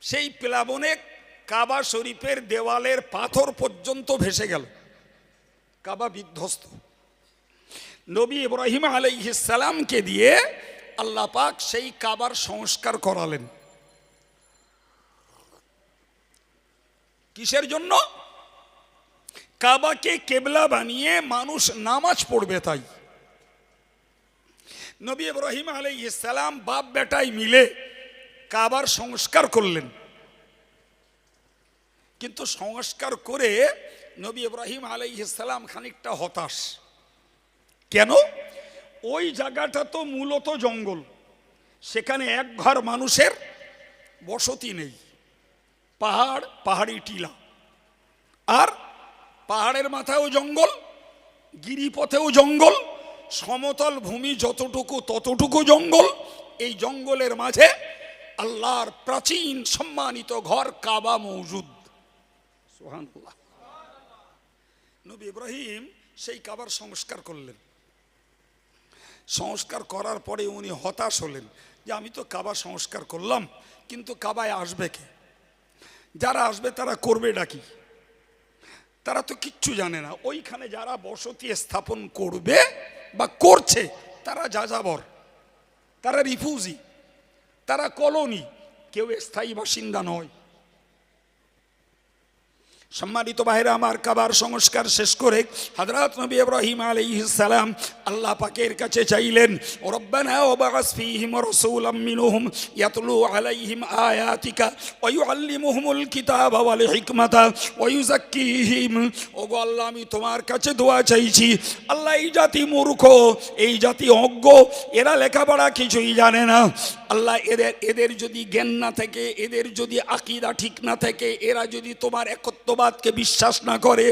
Speaker 1: সেই প্লাবনে কাবা শরীফের দেওয়ালের পাথর পর্যন্ত ভেসে গেল, কাবা বিধ্বস্ত। নবী ইব্রাহিম আলাইহিস সালামকে দিয়ে আল্লাহ পাক সেই কাবার সংস্কার করালেন। কিসের জন্য? কাবাকে কেবলা বানিয়ে মানুষ নামাজ পড়বে তাই। নবী ইব্রাহিম আলাইহিস সালাম বাপ বেটাই মিলে কাবার সংস্কার করলেন, কিন্তু সংস্কার করে নবী ইব্রাহিম আলাইহিস সালাম খানিকটা হতাশ। কেন? ওই জায়গাটা তো মূলত জঙ্গল, সেখানে এক ঘর মানুষের বসতি নেই, পাহাড়, পাহাড়ি টিলা, আর পাহাড়ের মাথায়ও জঙ্গল, গিরিপথেও জঙ্গল, সমতল ভূমি যতটুকু ততটুকু জঙ্গল। এই জঙ্গলের মাঝে আল্লাহর প্রাচীন সম্মানিত ঘর কাবা মৌজুদ। সুবহানাল্লাহ। নবী ইব্রাহিম সেই কাবার সংস্কার করলেন। সংস্কার করার পরে উনি হতাশ হলেন যে আমি তো কাবা সংস্কার করলাম, কিন্তু কাবায় আসবে কে? যারা আসবে তারা করবে ডাকি? তারা তো কিচ্ছু জানে না। ওইখানে যারা বসতি স্থাপন করবে বা করছে তারা যাযাবর, তারা রিফিউজি, তারা কলোনি, কেউ স্থায়ী বাসিন্দা নয়। সম্মানিত ভাইরা আমার, কাবার সংস্কার শেষ করে হযরত নবী ইব্রাহিম আলাইহিস সালাম আল্লাহ পাকের কাছে চাইলেন, রব্বানা ওয়াবআস ফীহিম রাসূলাম মিনহুম ইয়াতলু আলাইহিম আয়াতিকা ওয়া ইউআল্লিমুহুমুল কিতাবা ওয়াল হিকমাতা ওয়া ইউযাক্কিহিম। ওগো আল্লাহ, আমি তোমার কাছে দোয়া চাইছি। আল্লাহ, এই জাতি মূর্খ, এই জাতি অজ্ঞ, এরা লেখাপড়া কিছুই জানে না। আল্লাহ, এদের যদি জ্ঞান না থাকে, এদের যদি আকীদা ঠিক না থাকে, এরা যদি তোমার একত্ববাদকে বিশ্বাস না করে,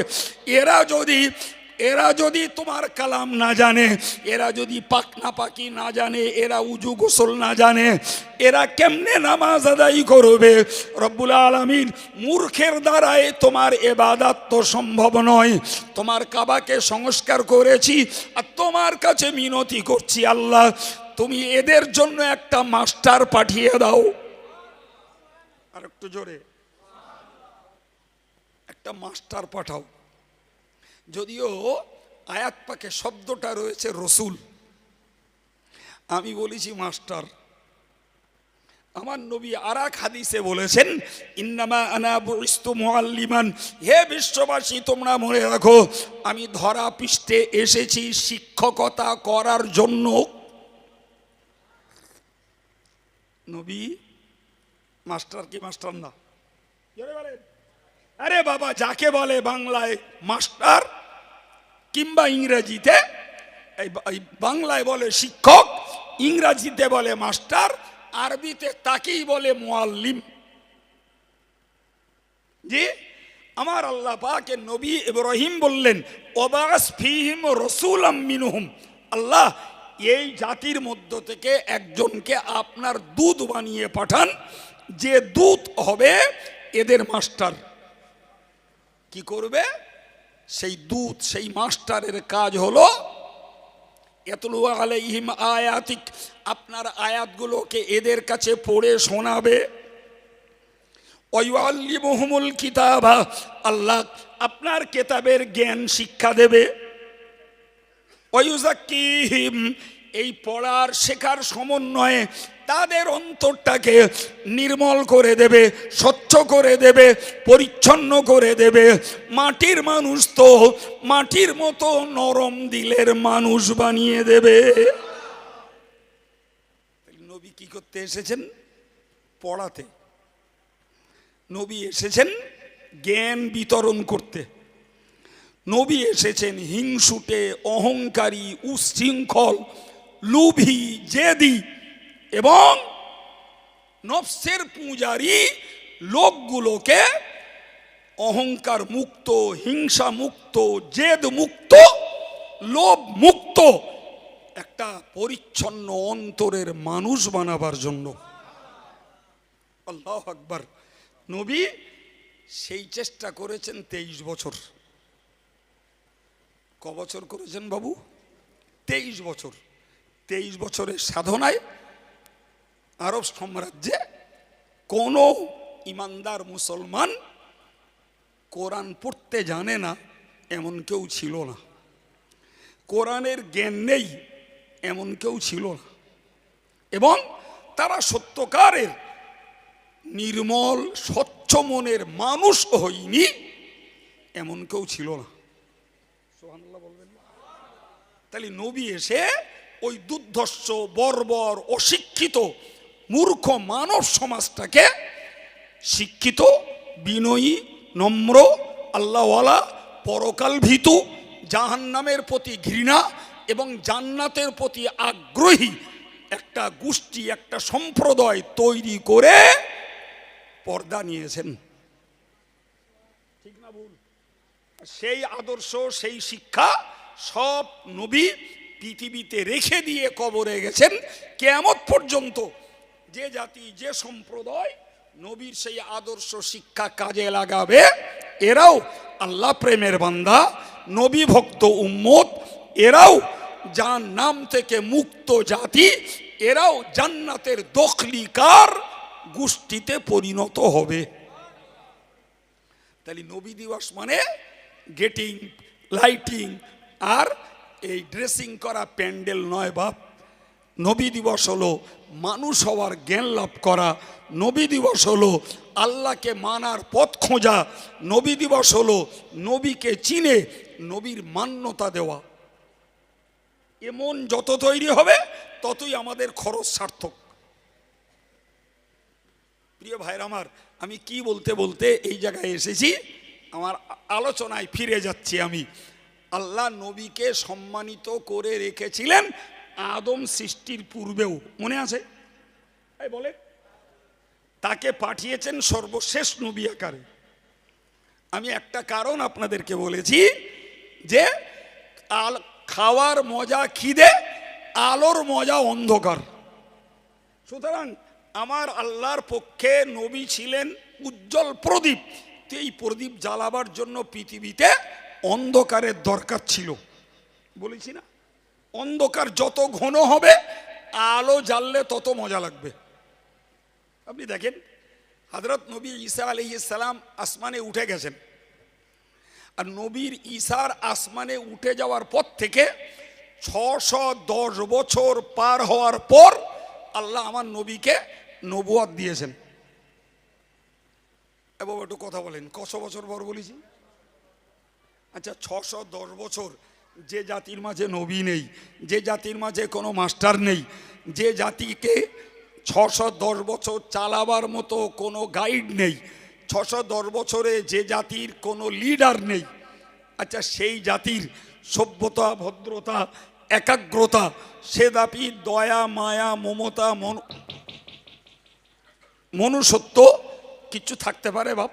Speaker 1: এরা যদি তোমার কালাম না জানে, এরা যদি পাক না পাকি না জানে, এরা উজু গোসল না জানে, এরা কেমনে নামাজ আদায় করবে? রব্বুল আলামিন, মূর্খের দ্বারাই তোমার ইবাদত তো সম্ভব নয়। তোমার কাবাকে সংস্কার করেছি আর তোমার কাছে মিনতি করছি, আল্লাহ তুমি এদের জন্য একটা মাস্টার পাঠিয়ে দাও। আর একটু জোরে, একটা মাস্টার পাঠাও। যদিও আয়াত পাকে শব্দটা রয়েছে রসুল, আমি বলেছি মাস্টার। আমার নবী আরেক হাদিসে বলেছেন, ইন্নামা আনা বুইস্তু মুআল্লিমান। হে বিশ্ববাসী, তোমরা মনে রাখো, আমি ধরা পৃষ্ঠে এসেছি শিক্ষকতা করার জন্য। নবী মাস্টার কি মাস্টার না? আরে বাবা, যাকে বলে বাংলায় মাস্টার কিংবা ইংরেজিতে, এই বাংলায় বলে শিক্ষক, ইংরেজিতে বলে মাস্টার, আরবিতে তাকেই বলে মুআল্লিম। জি, আমার আল্লাহ পাকের নবী ইব্রাহিম বললেন, ওয়াবাস ফীহিম রাসূলাম মিনহুম। আল্লাহ, এই জাতির মধ্য থেকে একজনকে আপনার দূত বানিয়ে পাঠান, যে দূত হবে এদের মাস্টার। কি করবে সেই দূত? সেই মাস্টারের কাজ হলো ইয়াতলু আলাইহিম আয়াতিক, আপনার আয়াতগুলোকে এদের কাছে পড়ে শোনাবে। ওয়া ইউআল্লিমুহুমুল কিতাবা, আল্লাহ আপনার কিতাবের জ্ঞান শিক্ষা দেবে। ওয়া ইউযাক্কিহিম, এই পড়ার শেখার সমন্বয়ে তাদের অন্তরটাকে নির্মল করে দেবে, স্বচ্ছ করে দেবে, পরিচ্ছন্ন করে দেবে। মাটির মানুষ তো মাটির মতো নরম দিলের মানুষ বানিয়ে দেবে। নবী কি করতে এসেছেন? পড়াতে। নবী এসেছেন জ্ঞান বিতরণ করতে। নবী এসেছেন হিংসুটে, অহংকারী, উচ্ছৃঙ্খল, লোভী, জেদি এবং নফসের পূজারী লোকগুলোকে অহংকার মুক্ত, হিংসা মুক্ত, জেদ মুক্ত, লোভ মুক্ত একটা পরিচ্ছন্ন অন্তরের মানুষ বানাবার জন্য। আল্লাহু আকবার। নবী সেই চেষ্টা করেছেন 23 বছর। ক বছর করেছেন বাবু? 23 বছর। 23 বছরের সাধনায় আরব সাম্রাজ্যে কোনো ইমানদার মুসলমান কোরআন পড়তে জানে না এমন কেউ ছিল না, কোরআনের জ্ঞান নেই এমন কেউ ছিল না, এবং তারা সত্যকারের নির্মল স্বচ্ছ মনের মানুষ হয়নি এমন কেউ ছিল না। সুবহানাল্লাহ বলবেন না? তাহলে নবী এসে ওই দুর্ধর্ষ, বর্বর, অশিক্ষিত, মূর্খ মানব সমাজটাকে শিক্ষিত, বিনয়ী, নম্র, আল্লাহওয়ালা, পরকাল ভীতু, জাহান্নামের প্রতি ঘৃণা এবং জান্নাতের প্রতি আগ্রহী একটা গোষ্ঠী, একটা সম্প্রদায় তৈরি করে পর্দা নিয়েছেন। ঠিক না ভুল? সেই আদর্শ, সেই শিক্ষা সব নবী পৃথিবীতে রেখে দিয়ে কবরে গেছেন। কিয়ামত পর্যন্ত যে জাতি, যে সম্প্রদায় নবীর সেই আদর্শ শিক্ষা কাজে লাগাবে, এরাও আল্লাহ প্রেমের বান্দা, নবী ভক্ত উম্মত, এরাও যার নাম থেকে মুক্ত জাতি, এরাও জান্নাতের দখলিকার গোষ্ঠীতে পরিণত হবে। তাহলে নবী দিবস মানে গেটিং, লাইটিং আর এই ড্রেসিং করা প্যান্ডেল নয় বাপ। নবী দিবস হলো মানুষ হওয়ার জ্ঞান লাভ করা, নবী দিবস হলো আল্লাহকে মানার পথ খোঁজা, নবী দিবস হলো নবীকে চিনে নবীর মান্যতা দেওয়া। এমন যত তৈরি হবে ততই আমাদের খরচ সার্থক। প্রিয় ভাইরা আমার, আমি কি বলতে বলতে এই জায়গায় এসেছি, আমার আলোচনায় ফিরে যাচ্ছি। আমি আল্লাহ নবীকে সম্মানিত করে রেখেছিলেন আদম সৃষ্টির পূর্বেও, মনে আছে? এই বলে তাকে পাঠিয়েছেন সর্বশেষ নবী আকারে। আমি একটা কারণ আপনাদেরকে বলেছি যে খাওয়ার মজা খিদে, আলোর মজা অন্ধকার। সুতরাং আমার আল্লাহর পক্ষে নবী ছিলেন উজ্জ্বল প্রদীপ। এই প্রদীপ জ্বালাবার জন্য পৃথিবীতে অন্ধকারের দরকার ছিল, বলেছি না? অন্ধকার যত ঘন হবে আলো জ্বাললে তত মজা লাগবে। আপনি দেখেন, হযরত নবী ঈসা আলাইহিস সালাম আসমানে উঠে গেছেন, আর নবীর ঈসার আসমানে উঠে যাওয়ার পর থেকে 610 বছর পার হওয়ার পর আল্লাহ আমার নবীকে নবুয়ত দিয়েছেন। এবার একটু কথা বলেন, কত বছর পর বলেছি? আচ্ছা, 610 বছর যে জাতির মাঝে নবী নেই, যে জাতির মাঝে কোনো মাস্টার নেই, যে জাতিকে 610 বছর চালাবার মতো কোনো গাইড নেই, 610 বছরে যে জাতির কোনো লিডার নেই, আচ্ছা সেই জাতির সভ্যতা, ভদ্রতা, একাগ্রতা, সে জাতির দয়া, মায়া, মমতা, মনুষ্যত্ব কিছু থাকতে পারে বাপ?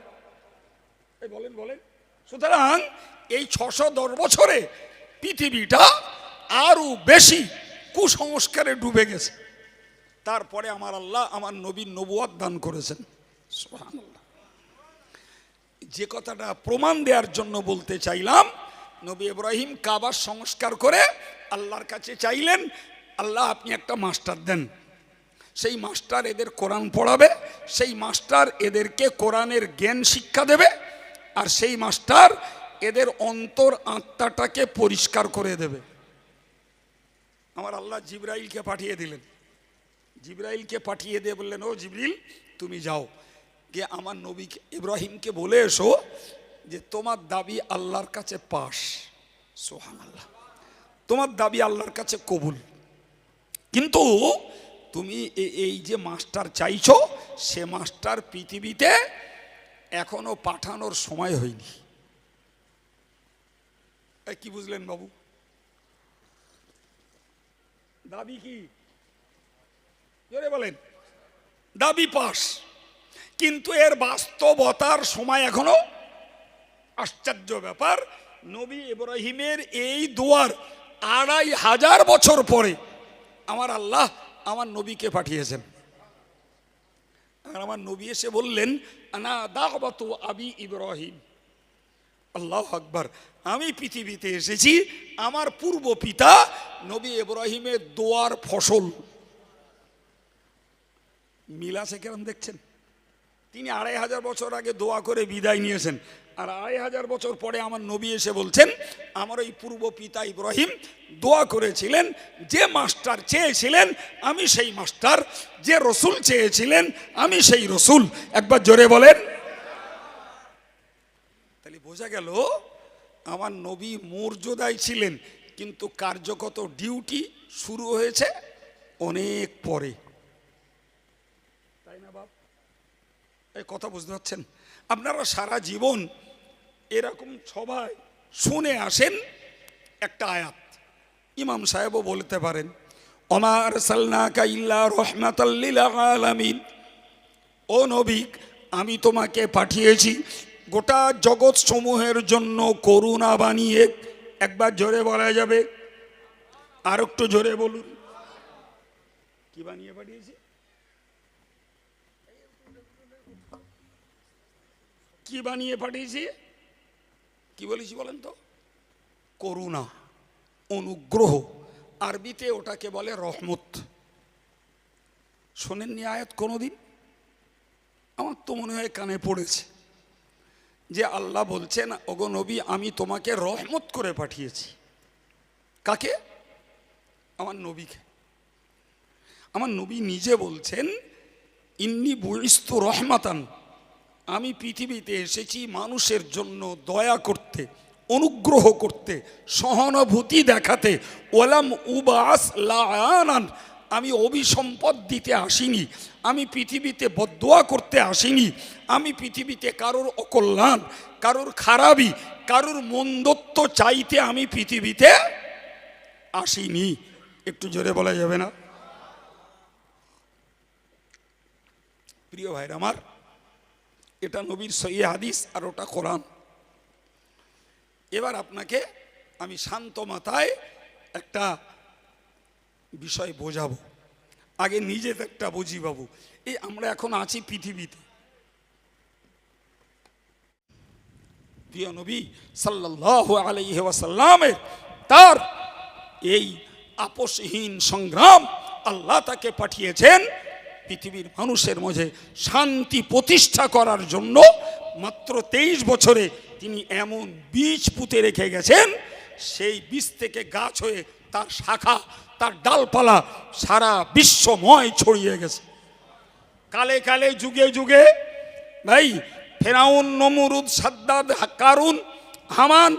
Speaker 1: এই বলেন বলেন। সুতরাং এই 610 বছরে পৃথিবীটা আরো বেশি কুসংস্কারে ডুবে গেছে। তারপরে আমার আল্লাহ আমার নবীর নবুয়ত দান করেছেন। সুবহানাল্লাহ। যে কথাটা প্রমাণ দেওয়ার জন্য বলতে চাইলাম, নবী ইব্রাহিম কাবার সংস্কার করে আল্লাহর কাছে চাইলেন, আল্লাহ আপনি একটা মাস্টার দেন, সেই মাস্টার এদের কোরআন পড়াবে, সেই মাস্টার এদেরকে কোরআনের জ্ঞান শিক্ষা দেবে, আর সেই মাস্টার এদের অন্তর আত্মাটাকে পরিষ্কার করে দেবে। আমার আল্লাহ জিবরাইলকে পাঠিয়ে দিলেন। জিবরাইলকে পাঠিয়ে দিয়ে বললেন, ও জিবরিল তুমি যাও গিয়ে আমার নবী ইব্রাহিমকে বলে এসো যে তোমার দাবি আল্লাহর কাছে পাস। সুবহানাল্লাহ। তোমার দাবি আল্লাহর কাছে কবুল, কিন্তু তুমি এই যে মাস্টার চাইছো সে মাস্টার পৃথিবীতে এখনো পাঠানোর সময় হয়নি। কি বুঝলেন বাবু? দাবি কি? জোরে বলেন। দাবি পাস, কিন্তু এর বাস্তবতার সময় এখনো। আশ্চর্য ব্যাপার, নবী ইব্রাহিমের এই দুয়ার 2500 বছর পরে আমার আল্লাহ আমার নবীকে পাঠিয়েছেন। আর আমার নবী এসে বললেন, আনা দাওয়াতু আবি ইব্রাহিম। আল্লাহু আকবার। আমি পৃথিবীতে এসেছি আমার পূর্ব পিতা নবী ইব্রাহিমের দোয়ার ফসল। মিল আছে কেমন দেখছেন? তিনি 2500 বছর আগে দোয়া করে বিদায় নিয়েছেন, আর 2500 বছর পরে আমার নবী এসে বলছেন আমার ওই পূর্ব পিতা ইব্রাহিম দোয়া করেছিলেন, যে মাস্টার চেয়েছিলেন আমি সেই মাস্টার, যে রসুল চেয়েছিলেন আমি সেই রসুল। একবার জোরে বলেন। তাহলে বোঝা গেল আমার নবী মর্যাদায় ছিলেন, কিন্তু কার্যগত ডিউটি শুরু হয়েছে অনেক পরে। তাই না বাপ? এই কথা বুঝতে পারছেন? আপনারা সারা জীবন এরকম সবাই শুনে আসেন একটা আয়াত, ইমাম সাহেবও বলতে পারেন, ওমা আরসালনাকা ইল্লা রাহমাতাল লিল আলামিন। ও নবী, আমি তোমাকে পাঠিয়েছি গোটা জগৎ সমূহের জন্য করুণা বানিয়ে। একবার জোরে বলা যাবে? আর একটু জোরে বলুন। কি বানিয়ে পাঠিয়েছি? কি বানিয়ে পাঠিয়েছি? কি বলেছি বলেন তো? করুণা, অনুগ্রহ। আরবিতে ওটাকে বলে রহমত। শোনেননি আয়াত কোনোদিন? আমার তো মনে হয় কানে পড়েছে যে আল্লাহ বলছেন, ওগো নবী আমি তোমাকে রহমত করে পাঠিয়েছি। কাকে? আমার নবীকে। আমার নবী নিজে বলছেন, ইন্নী বুইস্তু রহমাতান, আমি পৃথিবীতে এসেছি মানুষের জন্য দয়া করতে, অনুগ্রহ করতে, সহানুভূতি দেখাতে। ওয়ালাম উবাস লাআনান, আমি অভিসম্পদ দিতে আসিনি, আমি পৃথিবীতে বদদোয়া করতে আসিনি, আমি পৃথিবীতে কারোর অকল্যাণ, কারোর খারাপি, কারোর মন্দত্ব চাইতে আমি পৃথিবীতে আসিনি। একটু জোরে বলা যাবে না? প্রিয় ভাইরা আমার, এটা নবীর সহিহ হাদিস আর ওটা কোরআন। এবার আপনাকে আমি শান্ত মাথায় একটা বিষয় বোঝাবো। আগে নিজে একটা বুঝি বাবু। এই আমরা এখন আছি পৃথিবীতে, প্রিয় নবী সাল্লাল্লাহু আলাইহি ওয়াসাল্লামের তার এই আপোষহীন সংগ্রাম, আল্লাহ তাকে পাঠিয়েছেন পৃথিবীর মানুষের মাঝে শান্তি প্রতিষ্ঠা করার জন্য। মাত্র 23 বছরে তিনি এমন বীজ পুঁতে রেখে গেছেন, সেই বীজ থেকে গাছ হয়ে তার শাখা, তার ডালপালা সারা বিশ্বময় ছড়িয়ে গেছে। কালে কালে যুগে যুগে ভাই ফেরাউন, নমরুদ, সাদ্দাদ, কারুন, হামান,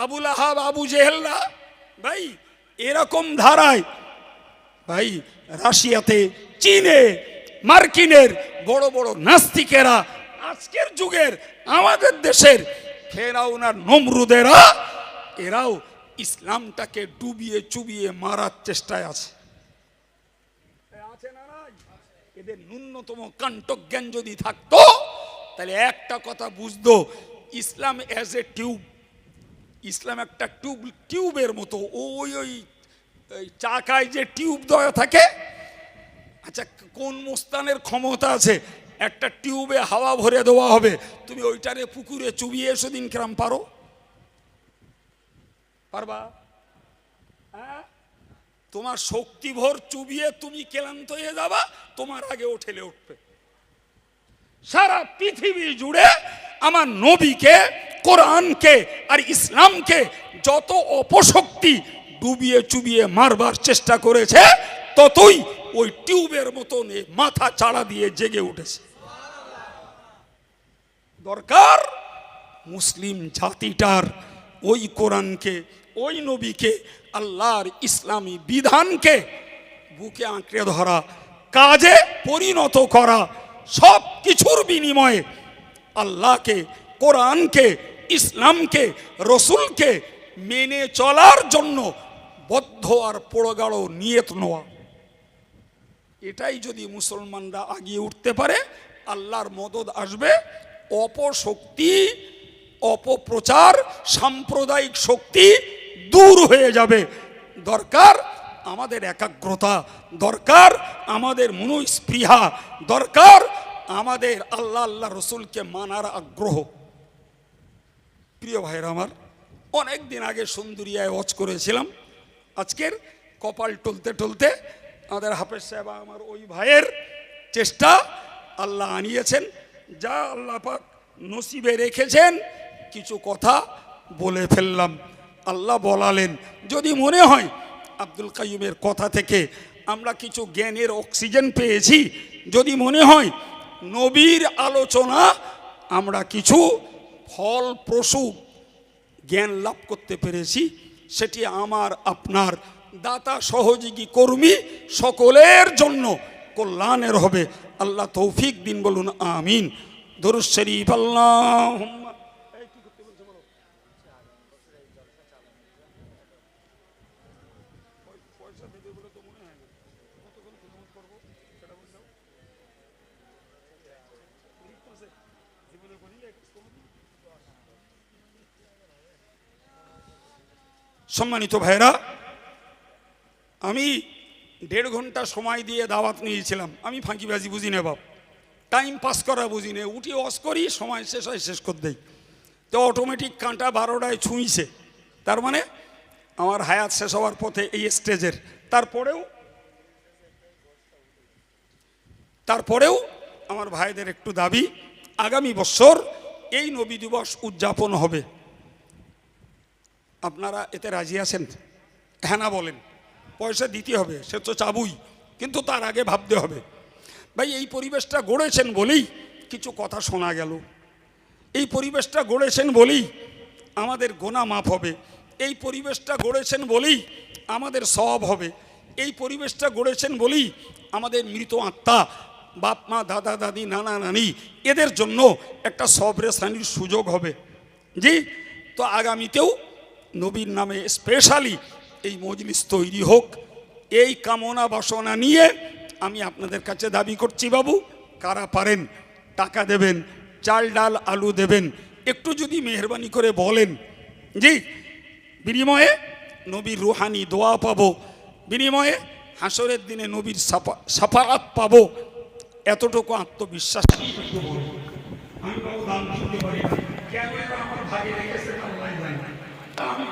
Speaker 1: আবুল আহাব, আবু জেহেলরা ভাই এরকম ধারায় ভাই রাশিয়াতে, চীনে, মার্কিনের বড় বড় নাস্তিকেরা, আজকের যুগের আমাদের দেশের ফেরাউন আর নমরুদেরা, এরাও ইসলামটাকে ডুবিয়ে চুবিয়ে মারার চেষ্টায় আছে। এদের ন্যূনতম কাণ্ঠজ্ঞান যদি থাকতো তাহলে একটা কথা বুঝতো, ইসলাম অ্যাজ এ টিউব, ইসলাম একটা টিউবের মতো। ওই ওই চাকায় যে টিউব দেওয়া থাকে, আচ্ছা কোন মোস্তানের ক্ষমতা আছে একটা টিউবে হাওয়া ভরে দেওয়া হবে, তুমি ওইটারে পুকুরে চুবিয়ে এসো দিন কিরাম পারো? পারবা? হ্যাঁ, তোমার শক্তি ভর চুবিয়ে তুমি ক্লান্ত হয়ে যাবা, তোমার আগে ও ঠেলে উঠবে। সারা পৃথিবী জুড়ে আমার নবীকে, কোরআনকে আর ইসলামকে যত অপশক্তি ডুবিয়ে চুবিয়ে মারবার চেষ্টা করেছে, ততই ওই টিউবের মতন মাথা চাড়া দিয়ে জেগে উঠেছে। দরকার মুসলিম জাতিটার ওই কোরআনকে, ওই নবীকে, আল্লাহর ইসলামী বিধানকে বুকে আঁকড়ে ধরা, কাজে পরিণত করা, সব কিছুর বিনিময়ে আল্লাহকে, কোরআনকে, ইসলামকে, রসুলকে মেনে চলার জন্য বদ্ধ আর প্রগাঢ় নিয়ত নেওয়া। এটাই যদি মুসলমানরা আগিয়ে উঠতে পারে, আল্লাহর মদদ আসবে। অপশক্তি, অপপ্রচার, সাম্প্রদায়িক শক্তি দূর হয়ে যাবে। দরকার আমাদের একাগ্রতা, দরকার আমাদের মনস্পৃহা, দরকার আমাদের আল্লাহ আল্লাহ রসুলকে মানার আগ্রহ। প্রিয় ভাইরা আমার, অনেক দিন আগে সুন্দরিয়ায় ওয়াজ করেছিলাম। আজকের কপাল টলতে টলতে আমাদের হাফেজ সাহেব, আমার ওই ভাইয়ের চেষ্টা আল্লাহ আনিয়েছেন, যা আল্লাহ পাক নসিবে রেখেছেন কিছু কথা বলে ফেললাম। আল্লাহ বলালেন, যদি মনে হয় আব্দুল কাইয়ুমের কথা থেকে আমরা কিছু জ্ঞানের অক্সিজেন পেয়েছি, যদি মনে হয় নবীর আলোচনা আমরা কিছু ফলপ্রসূ জ্ঞান লাভ করতে পেরেছি, সেটি আমার আপনার দাতা সহযোগী কর্মী সকলের জন্য কল্যাণের হবে। আল্লাহ তৌফিক দিন, বলুন আমিন। দরুদ শরীফ। আল্লাহুম্মা সম্মানিত ভাইরা, আমি 1.5 ঘন্টা সময় দিয়ে দাওয়াত নিয়েছিলাম। আমি ফাঁকিবাজি বুঝি না বাপ, টাইম পাস করা বুঝি না, উঠি অস করি, সময় শেষ হয় শেষ করে দেই। তো অটোমেটিক কাঁটা 12টায় ছুঁইছে, তার মানে আমার হায়াত শেষ হওয়ার পথে এই স্টেজের। তারপরেও আমার ভাইদের একটু দাবি, আগামী বছর এই নবী দিবস উদযাপন হবে। আপনারা এতে রাজি আছেন? হ্যাঁ না বলেন। পয়সা দিতে হবে, সে তো চাবুই, কিন্তু তার আগে ভাবতে হবে। ভাই এই পরিবেশটা গড়েছেন বলেই কিছু কথা শোনা গেল, এই পরিবেশটা গড়েছেন বলেই আমাদের গোনা মাফ হবে, এই পরিবেশটা গড়েছেন বলেই আমাদের সওয়াব হবে, এই পরিবেশটা গড়েছেন বলেই আমাদের মৃত আত্মা, বাপ মা, দাদা দাদি, নানা নানি, এদের জন্য একটা সবরেসানির সুযোগ হবে। জি, তো আগামীতেও নবীর নামে স্পেশালি এই মজলিস তৈরি হোক, এই কামনা বাসনা নিয়ে আমি আপনাদের কাছে দাবি করছি বাবু, কারা পারেন টাকা দেবেন, চাল ডাল আলু দেবেন, একটু যদি মেহরবানি করে বলেন। জি, বিনিময়ে নবীর রুহানি দোয়া পাবো, বিনিময়ে হাসরের দিনে নবীর সাফাআত পাবো, এতটুকু আত্মবিশ্বাস। আমি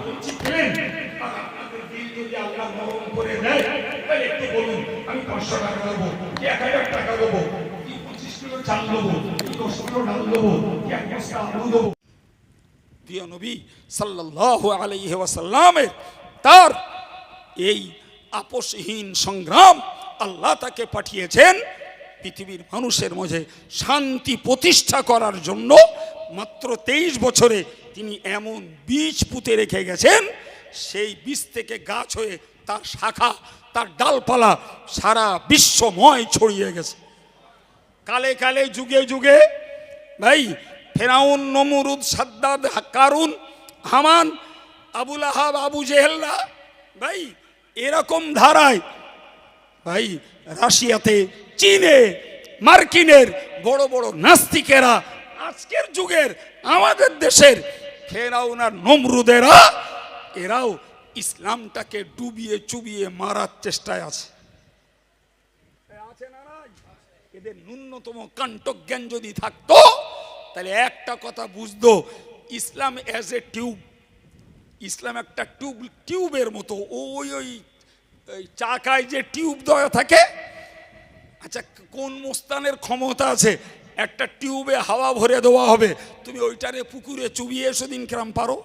Speaker 1: বলছি আল্লাহ নরম করে দেয়, একটু বলুন, আমি 500 টাকা দেবো, 1000 টাকা দেবো, 25 কিলো চাল দেবো, 10 কিলো ডাল দেবো, 1 বস্তা আলু দেবো। প্রিয় নবী সাল্লাল্লাহু আলাইহি ওয়াসাল্লামের তার এই আপোষহীন সংগ্রাম, আল্লাহ তাকে পাঠিয়েছেন পৃথিবীর মানুষের মাঝে শান্তি প্রতিষ্ঠা করার জন্য। মাত্র 23 বছরে তিনি এমন বীজ পুঁতে রেখে গেছেন, সেই বীজ থেকে গাছ হয়ে তার শাখা, তার ডালপালা সারা বিশ্বময় ছড়িয়ে গেছে। কালে কালে যুগে যুগে ভাই ফেরাউন, নমরুদ, সাদ্দাদ, কারুন, হামান, আবুল আহাব, আবু জেহেলরা ভাই এরকম ধারায় ভাই রাশিয়াতে, চীনে, মার্কিনের বড় বড় নাস্তিকেরা, আজকের যুগের আমাদের দেশের ফেরাউন আর নমরুদেরা, এরাও ইসলামটাকে ডুবিয়ে চুবিয়ে মারার চেষ্টায় আছে। এদের ন্যূনতম কাণ্ঠজ্ঞান যদি থাকতো তাহলে একটা কথা বুঝতো, ইসলাম অ্যাজ এ টিউব, ইসলাম একটা টিউবের মতো। ওই ওই চাকায় যে টিউব দেওয়া থাকে, আচ্ছা কোন মোস্তানের ক্ষমতা আছে একটা টিউবে হাওয়া ভরে দেওয়া হবে, তুমি ওইটারে পুকুরে চুবিয়ে এসো দিন কিরাম পারো?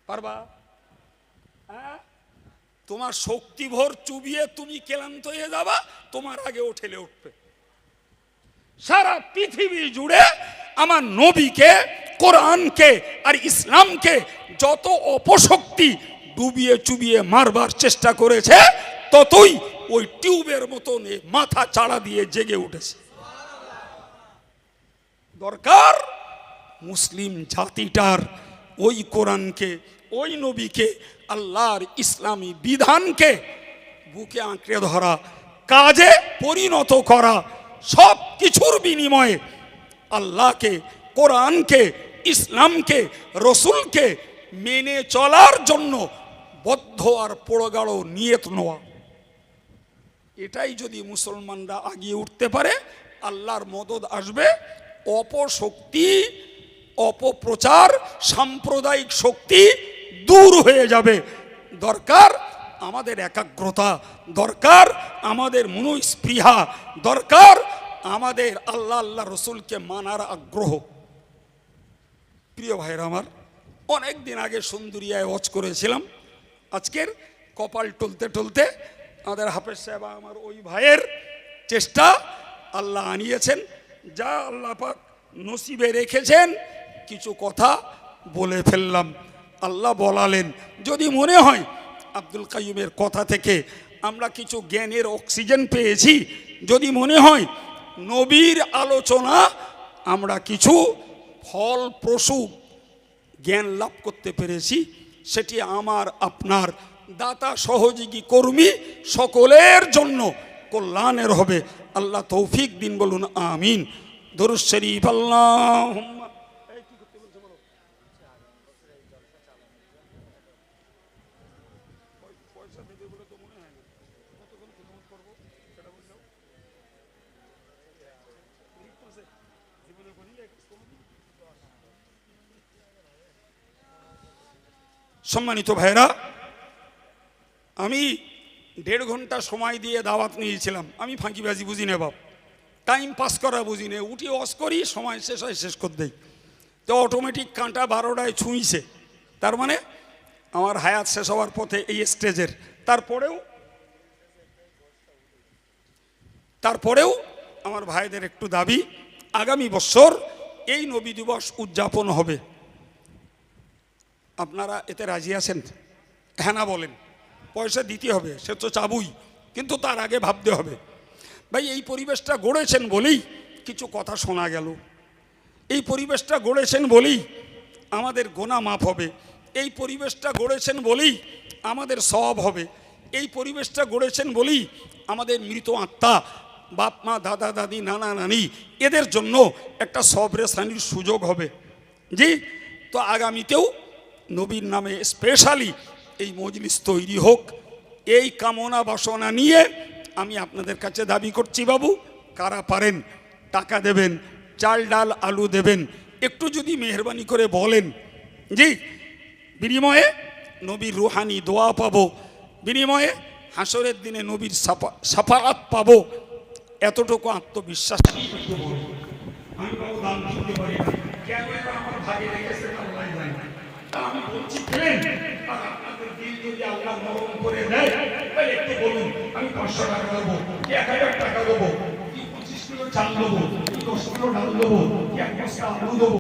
Speaker 1: পারবা? হ্যাঁ, তোমার শক্তি ভর চুবিয়ে তুমি ক্লান্ত হয়ে যাবা, তোমার আগে ও ঠেলে উঠবে। সারা পৃথিবী জুড়ে আমার নবীকে, কোরআনকে আর ইসলামকে যত অপশক্তি ডুবিয়ে চুবিয়ে মারবার চেষ্টা করেছে, ততই ওই টিউবের মতন মাথা চাড়া দিয়ে জেগে উঠেছে। দরকার মুসলিম জাতিটার ওই কোরআনকে, ওই নবীকে, আল্লাহর ইসলামী বিধানকে বুকে আঁকড়ে ধরা, কাজে পরিণত করা, সব কিছুর বিনিময়ে আল্লাহকে, কোরআনকে, ইসলামকে, রসুলকে মেনে চলার জন্য বদ্ধ আর পোড়গাড়ো নিয়ত নেওয়া। এটাই যদি মুসলমানরা আগিয়ে উঠতে পারে, আল্লাহর মদদ আসবে, অপশক্তি, অপপ্রচার, সাম্প্রদায়িক শক্তি দূর হয়ে যাবে। দরকার আমাদের একাগ্রতা, দরকার আমাদের মনস্পৃহা, দরকার আমাদের আল্লাহ আল্লাহ রসুলকে মানার আগ্রহ। প্রিয় ভাইরা আমার, অনেক দিন আগে সুন্দরিয়ায় ওয়াজ করেছিলাম, আজকের কপাল টলতে টলতে আমাদের হাফেজ সাহেব, আমার ওই ভাইয়ের চেষ্টা আল্লাহ আনিয়েছেন, যা আল্লাহ পাক নসিবে রেখেছেন কিছু কথা বলে ফেললাম। আল্লাহ বলালেন, যদি মনে হয় আব্দুল কাইয়ুমের কথা থেকে আমরা কিছু জ্ঞানের অক্সিজেন পেয়েছি, যদি মনে হয় নবীর আলোচনা আমরা কিছু ফলপ্রসূ জ্ঞান লাভ করতে পেরেছি, সেটি আমার আপনার দাতা সহযোগী কর্মী সকলের জন্য কল্যাণের হবে। আল্লাহ তৌফিক দিন, বলুন আমিন। দরুদ শরীফ। আল্লাহুম্মা সম্মানিত ভাইরা, আমি 1.5 ঘন্টা সময় দিয়ে দাওয়াত নিয়েছিলাম। আমি ফাঁকিবাজি বুঝি না বাপ, টাইম পাস করা বুঝি না, উঠি অস করি, সময় শেষ হয় শেষ করে দেই। তো অটোমেটিক কাঁটা 12টায় ছুঁইছে, তার মানে আমার হায়াত শেষ হওয়ার পথে এই স্টেজের। তারপরেও তারপরেও আমার ভাইদের একটু দাবি, আগামী বছর এই নবী দিবস উদযাপন হবে। আপনারা এতে রাজি আছেন? হ্যাঁ না বলেন। পয়সা দিতে হবে, সে তো চাবুই, কিন্তু তার আগে ভাবতে হবে। ভাই, এই পরিবেশটা গড়েছেন বলেই কিছু কথা শোনা গেল। এই পরিবেশটা গড়েছেন বলেই আমাদের গোনা মাফ হবে। এই পরিবেশটা গড়েছেন বলেই আমাদের সওয়াব হবে। এই পরিবেশটা গড়েছেন বলেই আমাদের মৃত আত্মা, বাপ মা, দাদা দাদি, নানা নানি, এদের জন্য একটা সবরেসানির সুযোগ হবে। জি, তো আগামীতেও নবীর নামে স্পেশালি এই মজলিস তৈরি হোক, এই কামনা বাসনা নিয়ে আমি আপনাদের কাছে দাবি করছি। বাবু, কারা পারেন টাকা দেবেন, চাল ডাল আলু দেবেন, একটু যদি মেহরবানি করে বলেন। জি, বিনিময়ে নবীর রুহানি দোয়া পাবো, বিনিময়ে হাসরের দিনে নবীর সাফাআত পাবো, এতটুকু আত্মবিশ্বাস। আমি বাবু দান করতে পারি না, কেন আমার ভাগে রেখেছে আল্লাহ জানে। আমি বলছি প্রেম, আর আপনাদের দিল যদি আল্লাহ নরম করে দেয়, তাহলে একটু বলুন, আমি 500 টাকা দেবো, 1000 টাকা দেবো, 25 কিলো চাল দেবো, 10 কিলো ডাল দেবো, 1 বস্তা আলু দেবো।